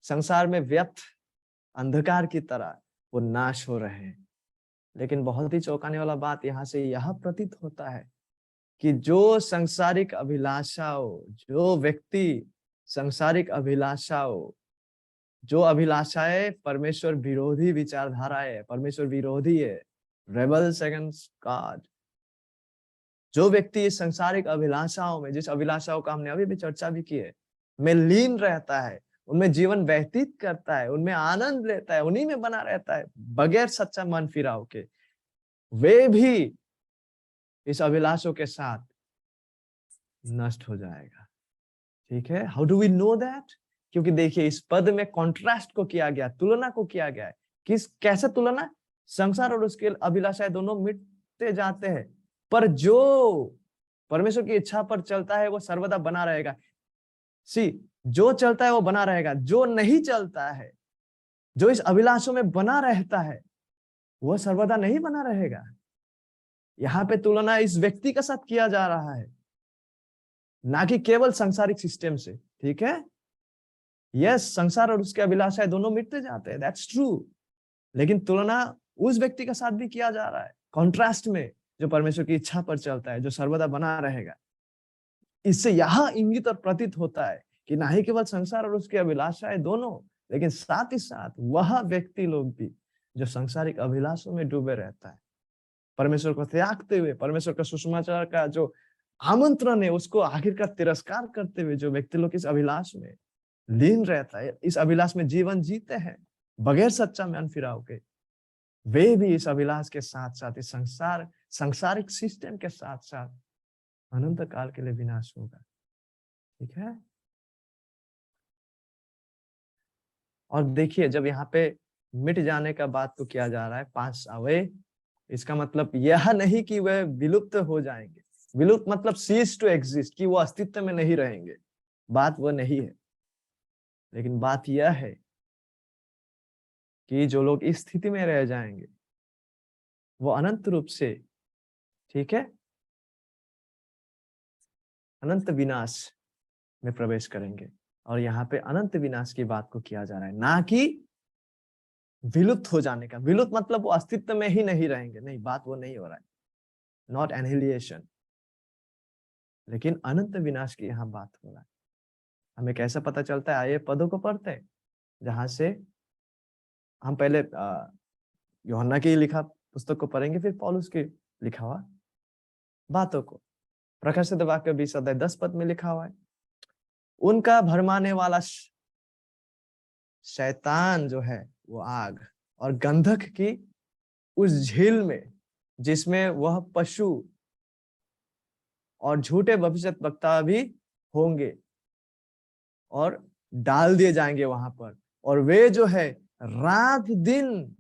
संसार में व्यर्थ अंधकार की तरह वो नाश हो रहे हैं, लेकिन बहुत ही चौंकाने वाला बात यहाँ से यह प्रतीत होता है कि जो सांसारिक अभिलाषाओं, जो व्यक्ति सांसारिक अभिलाषाओं जो अभिलाषाएं परमेश्वर विरोधी विचारधाराएं है, परमेश्वर विरोधी है, रेबल्स अगेंस्ट गॉड, जो व्यक्ति इस संसारिक अभिलाषाओं में, जिस अभिलाषाओं का हमने अभी भी चर्चा भी की है, में लीन रहता है, उनमें जीवन व्यतीत करता है, उनमें आनंद लेता है, उन्हीं में बना रहता है बगैर सच्चा मन फिराव के, वे भी इस अभिलाषों के साथ नष्ट हो जाएगा। ठीक है, how do we know that? क्योंकि देखिए इस पद में कॉन्ट्रास्ट को किया गया, तुलना को किया गया है। कैसे तुलना? संसार और उसके अभिलाषाएं दोनों मिटते जाते हैं, पर जो परमेश्वर की इच्छा पर चलता है वो सर्वदा बना रहेगा। जो चलता है वो बना रहेगा, जो नहीं चलता है, जो इस अभिलाषों में बना रहता है, वो सर्वदा नहीं बना रहेगा। यहाँ पे तुलना इस व्यक्ति के साथ किया जा रहा है, ना कि केवल सांसारिक सिस्टम से। ठीक है, यस, संसार और उसके अभिलाषाएं दोनों मिटते जाते हैं, दैट्स ट्रू, लेकिन तुलना उस व्यक्ति के साथ भी किया जा रहा है कॉन्ट्रास्ट में, जो परमेश्वर की इच्छा पर चलता है, जो सर्वदा बना रहेगा। इससे यह इंगित और प्रतीत होता है कि ना ही केवल संसार और उसकी अभिलाषाएं दोनों, लेकिन साथ ही साथ वह व्यक्ति लोग भी जो सांसारिक अभिलाषों में डूबे रहता है, परमेश्वर को त्यागते हुए, परमेश्वर का सुसमाचार का जो आमंत्रण है उसको आखिरकार तिरस्कार करते हुए, जो व्यक्ति लोग इस अभिलाष में लीन रहता है, इस अभिलाष में जीवन जीते हैं बगैर सच्चा मन फिराव के, वे भी इस अभिलाष के साथ साथ इस सांसारिक सिस्टम के साथ साथ अनंत काल के लिए विनाश होगा। ठीक है, और देखिए जब यहाँ पे मिट जाने का बात तो किया जा रहा है, पास अवे, इसका मतलब यह नहीं कि वह विलुप्त हो जाएंगे। विलुप्त मतलब सीज टू एग्जिस्ट, कि वो अस्तित्व में नहीं रहेंगे, बात वो नहीं है। लेकिन बात यह है कि जो लोग इस स्थिति में रह जाएंगे वो अनंत रूप से, ठीक है, अनंत विनाश में प्रवेश करेंगे। और यहाँ पे अनंत विनाश की बात को किया जा रहा है, ना कि विलुप्त हो जाने का। विलुप्त मतलब वो अस्तित्व में ही नहीं रहेंगे, नहीं, बात वो नहीं हो रहा है, नॉट एनिहिलेशन, लेकिन अनंत विनाश की यहाँ बात हो रहा है। हमें कैसा पता चलता है? आइए पदों को पढ़ते हैं, जहां से हम पहले यूहन्ना की लिखा पुस्तक को पढ़ेंगे, फिर पौलुस की लिखा हुआ बातों को। प्रकाशित वाक्य 20 अध्याय 10 पद में लिखा हुआ है, उनका भरमाने वाला शैतान जो है वो आग और गंधक की उस झील में, जिसमें वह पशु और झूठे भविष्यद्वक्ता भी होंगे, और डाल दिए जाएंगे वहां पर, और वे जो है रात दिन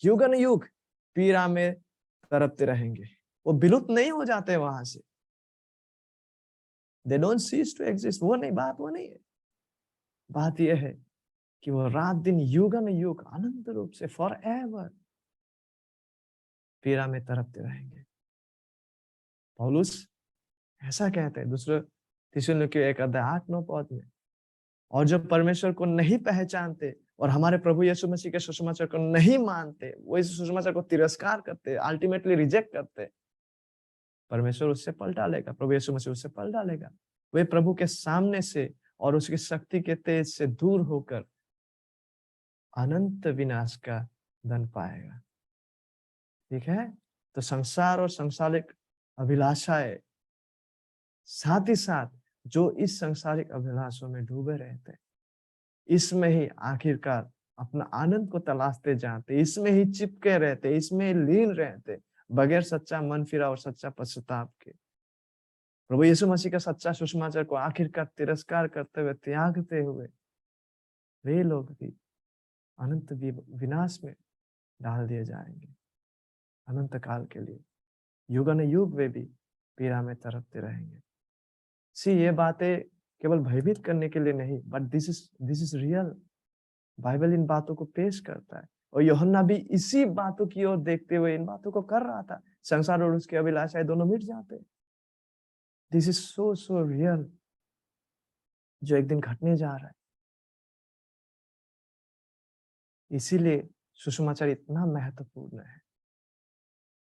युगन युग पीड़ा में तड़पते रहेंगे। वो विलुप्त नहीं हो जाते वहां से, they don't cease to exist. वो नहीं, बात वो नहीं है। बात यह है कि वो रात दिन युगन युग अनंत रूप से फॉर एवर पीड़ा में तड़पते रहेंगे। पौलुस ऐसा कहते हैं दूसरे थिस्सलुनीकियों 1 अध्याय 8-9 पद में, और जो परमेश्वर को नहीं पहचानते और हमारे प्रभु यीशु मसीह के सुसमाचार को नहीं मानते, वो इस सुसमाचार को तिरस्कार करते, अल्टीमेटली रिजेक्ट करते, परमेश्वर उससे पल डालेगा, प्रभु यीशु मसीह उससे पल डालेगा। वे प्रभु के सामने से और उसकी शक्ति के तेज से दूर होकर अनंत विनाश का दंड पाएगा। ठीक है, तो संसार और सांसारिक अभिलाषाएं, साथ ही साथ जो इस सांसारिक अभिलाषों में डूबे रहते हैं, इसमें ही आखिरकार अपना आनंद को तलाशते जाते, इसमें ही चिपके रहते, इसमें लीन रहते, बगैर सच्चा मन फिरा और सच्चा पश्चाताप के। प्रभु यीशु मसीह का सच्चा सुसमाचार को आखिरकार तिरस्कार करते हुए, त्यागते हुए, वे लोग भी अनंत विनाश में डाल दिए जाएंगे अनंत काल के लिए। युगन युग वे भी पीड़ा में तड़पते रहेंगे। ये बातें केवल भयभीत करने के लिए नहीं, but this is real. Bible इन बातों को पेश करता है, और यूहन्ना भी इसी बातों की ओर देखते हुए इन बातों को कर रहा था। संसार और उसकी अभिलाषाएं दोनों मिट जाते। दिस इज सो रियल, जो एक दिन घटने जा रहा है। इसीलिए सुसमाचार इतना महत्वपूर्ण है,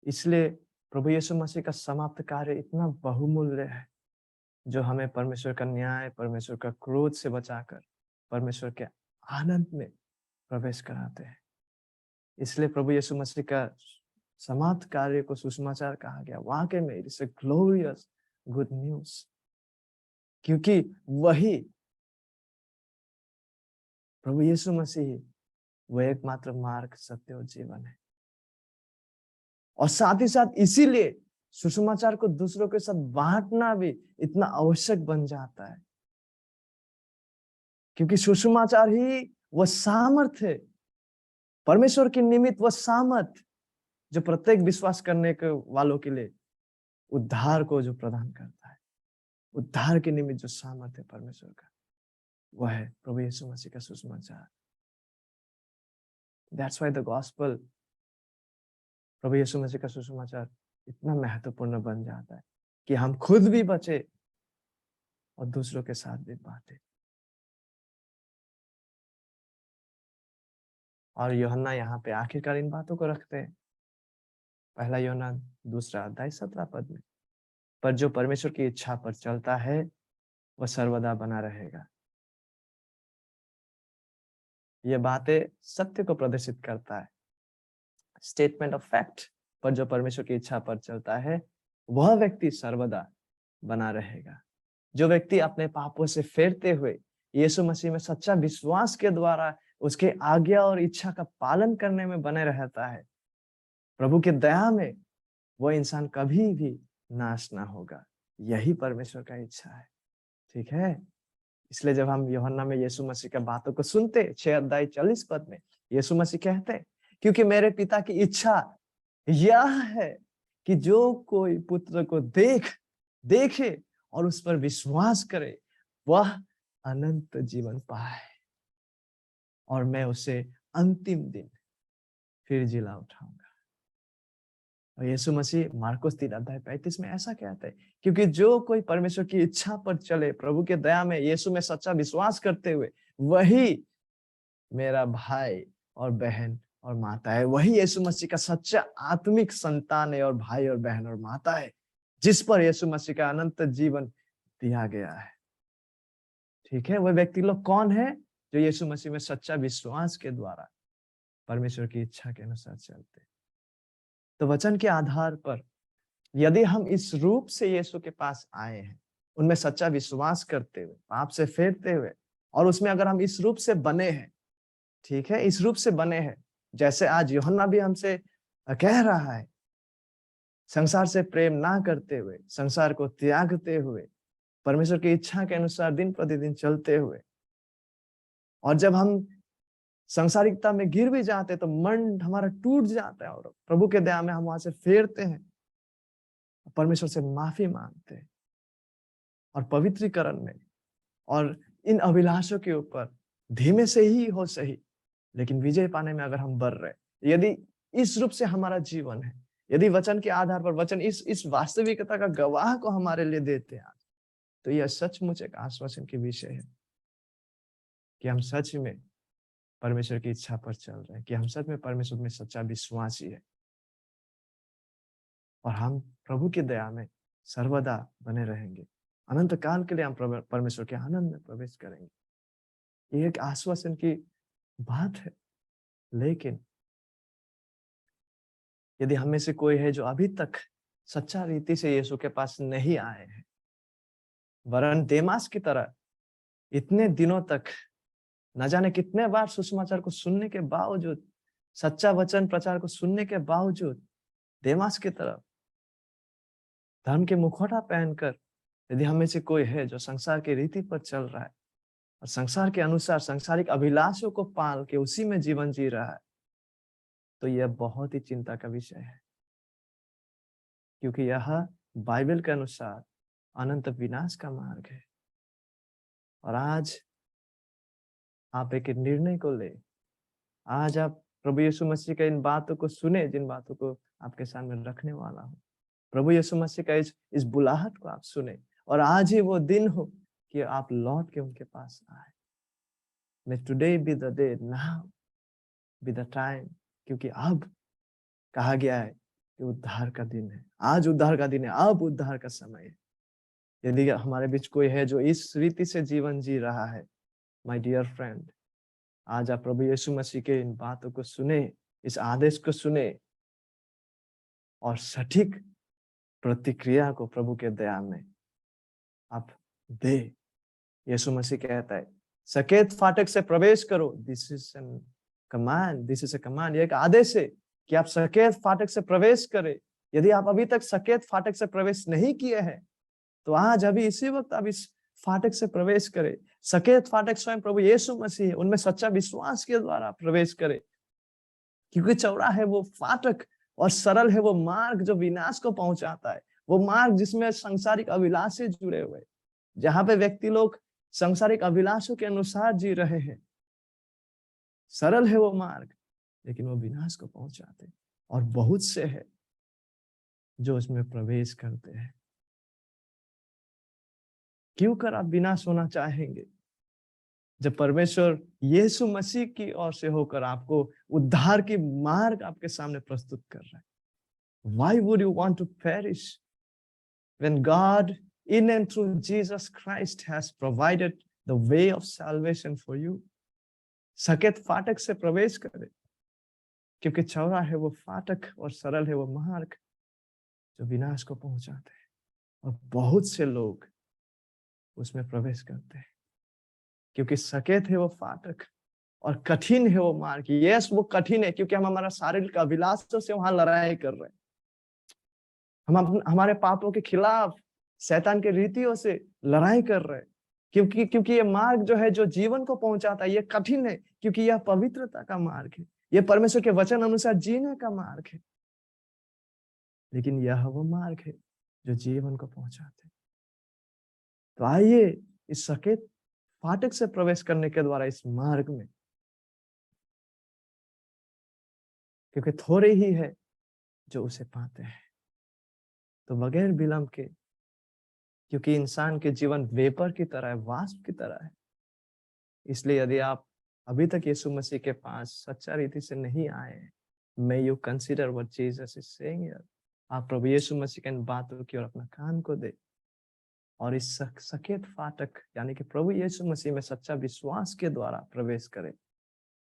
इसलिए प्रभु यीशु मसीह का समाप्त कार्य इतना बहुमूल्य है, जो हमें परमेश्वर का न्याय, परमेश्वर का क्रोध से बचाकर परमेश्वर के आनंद में प्रवेश कराते हैं। इसलिए प्रभु यीशु मसीह का समाप्त कार्य को सुसमाचार कहा गया। वाकई में it is a glorious good news, क्योंकि वही प्रभु यीशु मसीह वह एकमात्र मार्ग, सत्य और जीवन है। और साथ ही साथ इसीलिए सुसमाचार को दूसरों के साथ बांटना भी इतना आवश्यक बन जाता है, क्योंकि सुसमाचार ही वह सामर्थ है, परमेश्वर के निमित्त वह सामर्थ जो प्रत्येक विश्वास करने के वालों के लिए उद्धार को जो प्रदान करता है। उद्धार के निमित्त जो सामर्थ है परमेश्वर का, वह है प्रभु यीशु मसीह का सुसमाचार। दैट्स व्हाई द गॉस्पेल, प्रभु यीशु मसीह का सुसमाचार इतना महत्वपूर्ण बन जाता है कि हम खुद भी बचे और दूसरों के साथ भी बांटे। और यूहन्ना यहाँ पे आखिरकार इन बातों को रखते हैं। पहला यूहन्ना 2 अध्याय 17 में, पर जो परमेश्वर की इच्छा पर चलता है वह सर्वदा बना रहेगा। ये बातें सत्य को प्रदर्शित करता है, स्टेटमेंट ऑफ फैक्ट। पर जो परमेश्वर की इच्छा पर चलता है वह व्यक्ति सर्वदा बना रहेगा। जो व्यक्ति अपने पापों से फेरते हुए यीशु मसीह में सच्चा विश्वास के द्वारा उसके आज्ञा और इच्छा का पालन करने में बने रहता है, प्रभु की दया में वह इंसान कभी भी नाश ना होगा। यही परमेश्वर का इच्छा है, ठीक है। इसलिए जब हम यूहन्ना में यीशु मसीह की बातों को सुनते, 6 अध्याय 40 में यीशु मसीह कहते हैं, क्योंकि मेरे पिता की इच्छा यह है कि जो कोई पुत्र को देखे और उस पर विश्वास करे वह अनंत जीवन पाए, और मैं उसे अंतिम दिन फिर जिला उठाऊंगा। और यीशु मसीह मार्कुस 3 अध्याय 35 में ऐसा कहते हैं, क्योंकि जो कोई परमेश्वर की इच्छा पर चले, प्रभु के दया में यीशु में सच्चा विश्वास करते हुए, वही मेरा भाई और बहन और माता है। वही यीशु मसीह का सच्चा आत्मिक संतान है और भाई और बहन और माता है, जिस पर यीशु मसीह का अनंत जीवन दिया गया है, ठीक है। वह व्यक्ति लोग कौन है? जो यीशु मसीह में सच्चा विश्वास के द्वारा परमेश्वर की इच्छा के अनुसार चलते। तो वचन के आधार पर यदि हम इस रूप से यीशु के पास आए हैं, उनमें सच्चा विश्वास करते हुए, पाप से फेरते हुए, और उसमें अगर हम इस रूप से बने हैं, ठीक है, इस रूप से बने हैं, जैसे आज यूहन्ना भी हमसे कह रहा है, संसार से प्रेम ना करते हुए, संसार को त्यागते हुए, परमेश्वर की इच्छा के अनुसार दिन प्रतिदिन चलते हुए, और जब हम संसारिकता में गिर भी जाते तो मन हमारा टूट जाता है और प्रभु के दया में हम वहां से फेरते हैं, परमेश्वर से माफी मांगते हैं, और पवित्रीकरण में और इन अभिलाषों के ऊपर धीमे से ही हो सही लेकिन विजय पाने में अगर हम बढ़ रहे, यदि इस रूप से हमारा जीवन है, यदि वचन के आधार पर वचन इस वास्तविकता का गवाह को हमारे लिए देते हैं, तो यह सचमुच एक आश्वासन की विषय है कि हम सच में परमेश्वर की इच्छा पर चल रहे हैं, कि हम सच में परमेश्वर में सच्चा विश्वासी है, और हम प्रभु की दया में सर्वदा बने रहेंगे। अनंत काल के लिए हम परमेश्वर के आनंद में प्रवेश करेंगे। ये एक आश्वासन की बात है। लेकिन यदि हमें से कोई है जो अभी तक सच्चा रीति से यीशु के पास नहीं आए हैं, वरन देमास की तरह इतने दिनों तक न जाने कितने बार सुसमाचार को सुनने के बावजूद, सच्चा वचन प्रचार को सुनने के बावजूद, देमास की तरह धर्म के मुखौटा पहनकर यदि हमें से कोई है जो संसार की रीति पर चल रहा है और संसार के अनुसार सांसारिक अभिलाषों को पाल के उसी में जीवन जी रहा है, तो यह बहुत ही चिंता का विषय है, क्योंकि यह बाइबल के अनुसार अनंत विनाश का मार्ग है। और आज आप एक निर्णय को ले, आज आप प्रभु यीशु मसीह का इन बातों को सुने, जिन बातों को आपके सामने रखने वाला हूँ, प्रभु यीशु मसीह का इस बुलाहट को आप सुने, और आज ही वो दिन हो कि आप लौट के उनके पास आए। May today be the day, now be the time, क्योंकि अब कहा गया है कि उद्धार का दिन है, आज उद्धार का दिन है, अब उद्धार का समय है। यदि हमारे बीच कोई है जो इस रीति से जीवन जी रहा है, माय डियर फ्रेंड, आज आप प्रभु यीशु मसीह के इन बातों को सुने, इस आदेश को सुने और सटीक प्रतिक्रिया को प्रभु के दया में आप दे। यीशु मसीह कहता है सकेत फाटक से प्रवेश करो। This is an command, this is a command. ये एक आदेश है कि आप सकेत फाटक से प्रवेश करें। यदि आप अभी तक सकेत फाटक से प्रवेश नहीं किए हैं तो आज अभी इसी वक्त आप इस फाटक से प्रवेश करें। सकेत फाटक स्वयं प्रभु यीशु मसीह है, उनमें सच्चा विश्वास के द्वारा प्रवेश करें, क्योंकि चौड़ा है वो फाटक और सरल है वो मार्ग जो विनाश को पहुंचाता है। वो मार्ग जिसमें सांसारिक अभिलाषे जुड़े हुए, जहां पे व्यक्ति लोग सांसारिक अभिलाषों के अनुसार जी रहे हैं। सरल है वो मार्ग, लेकिन वो विनाश को पहुंचाते, और बहुत से है जो उसमें प्रवेश करते हैं। क्यों कर आप विनाश होना चाहेंगे जब परमेश्वर यीशु मसीह की ओर से होकर आपको उद्धार की मार्ग आपके सामने प्रस्तुत कर रहा है? Why would you want to perish when God in and through Jesus Christ has provided the way of salvation for you? सकेत फाटक से प्रवेश करें, क्योंकि चौड़ा है वो फाटक और सरल है वो मार्ग जो विनाश को पहुंचाते हैं, और बहुत से लोग उसमें प्रवेश करते हैं। क्योंकि सकेत है वो फाटक और कठिन है वो मार्ग। यस, वो कठिन है क्योंकि हम हमारा शारीरिक अभिलाषों से वहां लड़ाई कर रहे हैं। हम हमारे पापों के खिलाफ शैतान के रीतियों से लड़ाई कर रहे हैं, क्योंकि ये मार्ग जो है जो जीवन को पहुंचाता है, ये कठिन है क्योंकि यह पवित्रता का मार्ग है, ये परमेश्वर के वचन अनुसार जीने का मार्ग है। लेकिन यह वो मार्ग है जो जीवन को पहुंचाते। तो आइए इस सकेत फाटक से प्रवेश करने के द्वारा इस मार्ग में, क्योंकि थोड़े ही है जो उसे पाते हैं। तो बगैर विलंब के, क्योंकि इंसान के जीवन वेपर की तरह है, वाष्प की तरह है, इसलिए यदि आप अभी तक यीशु मसीह के पास सच्चा रीति से नहीं आए हैं, may you consider what Jesus is saying here। आप प्रभु यीशु मसीह के इन बातों की ओर अपना कान को दे और इस सकेत फाटक यानी कि प्रभु यीशु मसीह में सच्चा विश्वास के द्वारा प्रवेश करें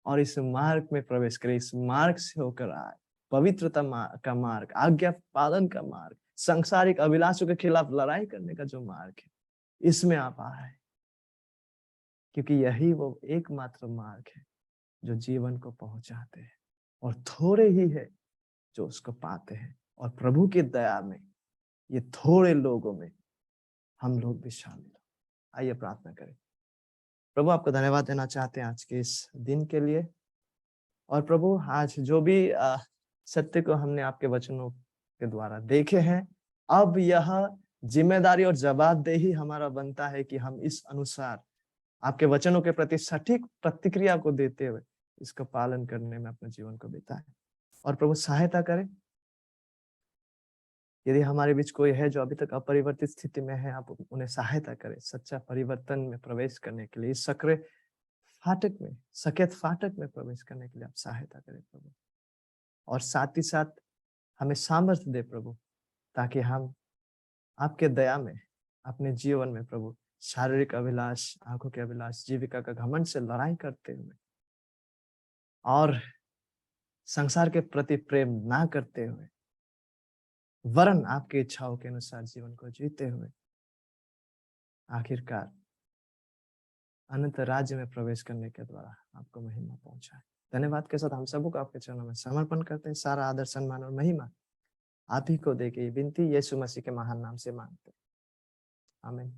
और इस मार्ग में प्रवेश करें। इस मार्ग से होकर आए पवित्रता का मार्ग, आज्ञा पालन का मार्ग, सांसारिक अभिलाषों के खिलाफ लड़ाई करने का जो मार्ग है, इसमें आप आए, क्योंकि यही वो एकमात्र मार्ग है जो जीवन को पहुंचाते हैं, और थोड़े ही है जो उसको पाते हैं। और प्रभु की दया में ये थोड़े लोगों में हम लोग भी शामिल हो। आइए प्रार्थना करें। प्रभु, आपको धन्यवाद देना चाहते हैं आज के इस दिन के लिए। और प्रभु, आज जो भी सत्य को हमने आपके वचनों के द्वारा देखे हैं, अब यह जिम्मेदारी और जवाबदेही हमारा बनता है कि हम इस अनुसार आपके वचनों के प्रति सटीक प्रतिक्रिया को देते हुए इसका पालन करने में अपने जीवन को बिताएं। और प्रभु सहायता करें, यदि हमारे बीच कोई है जो अभी तक अपरिवर्तित स्थिति में है, आप उन्हें सहायता करें सच्चा परिवर्तन में प्रवेश करने के लिए, इस सकेत फाटक में प्रवेश करने के लिए आप सहायता करें प्रभु। और साथ ही साथ हमें सामर्थ्य दे प्रभु, ताकि हम आपके दया में अपने जीवन में प्रभु शारीरिक अभिलाष, आंखों के अभिलाष, जीविका का घमंड से लड़ाई करते हुए और संसार के प्रति प्रेम ना करते हुए, वरन आपकी इच्छाओं के अनुसार जीवन को जीते हुए आखिरकार अनंत राज्य में प्रवेश करने के द्वारा आपको महिमा पहुंचाए। धन्यवाद के साथ हम सबको आपके चरणों में समर्पण करते हैं। सारा आदर, सम्मान और महिमा आप ही को देके विनती यीशु मसीह के महान नाम से मांगते हैं, आमीन।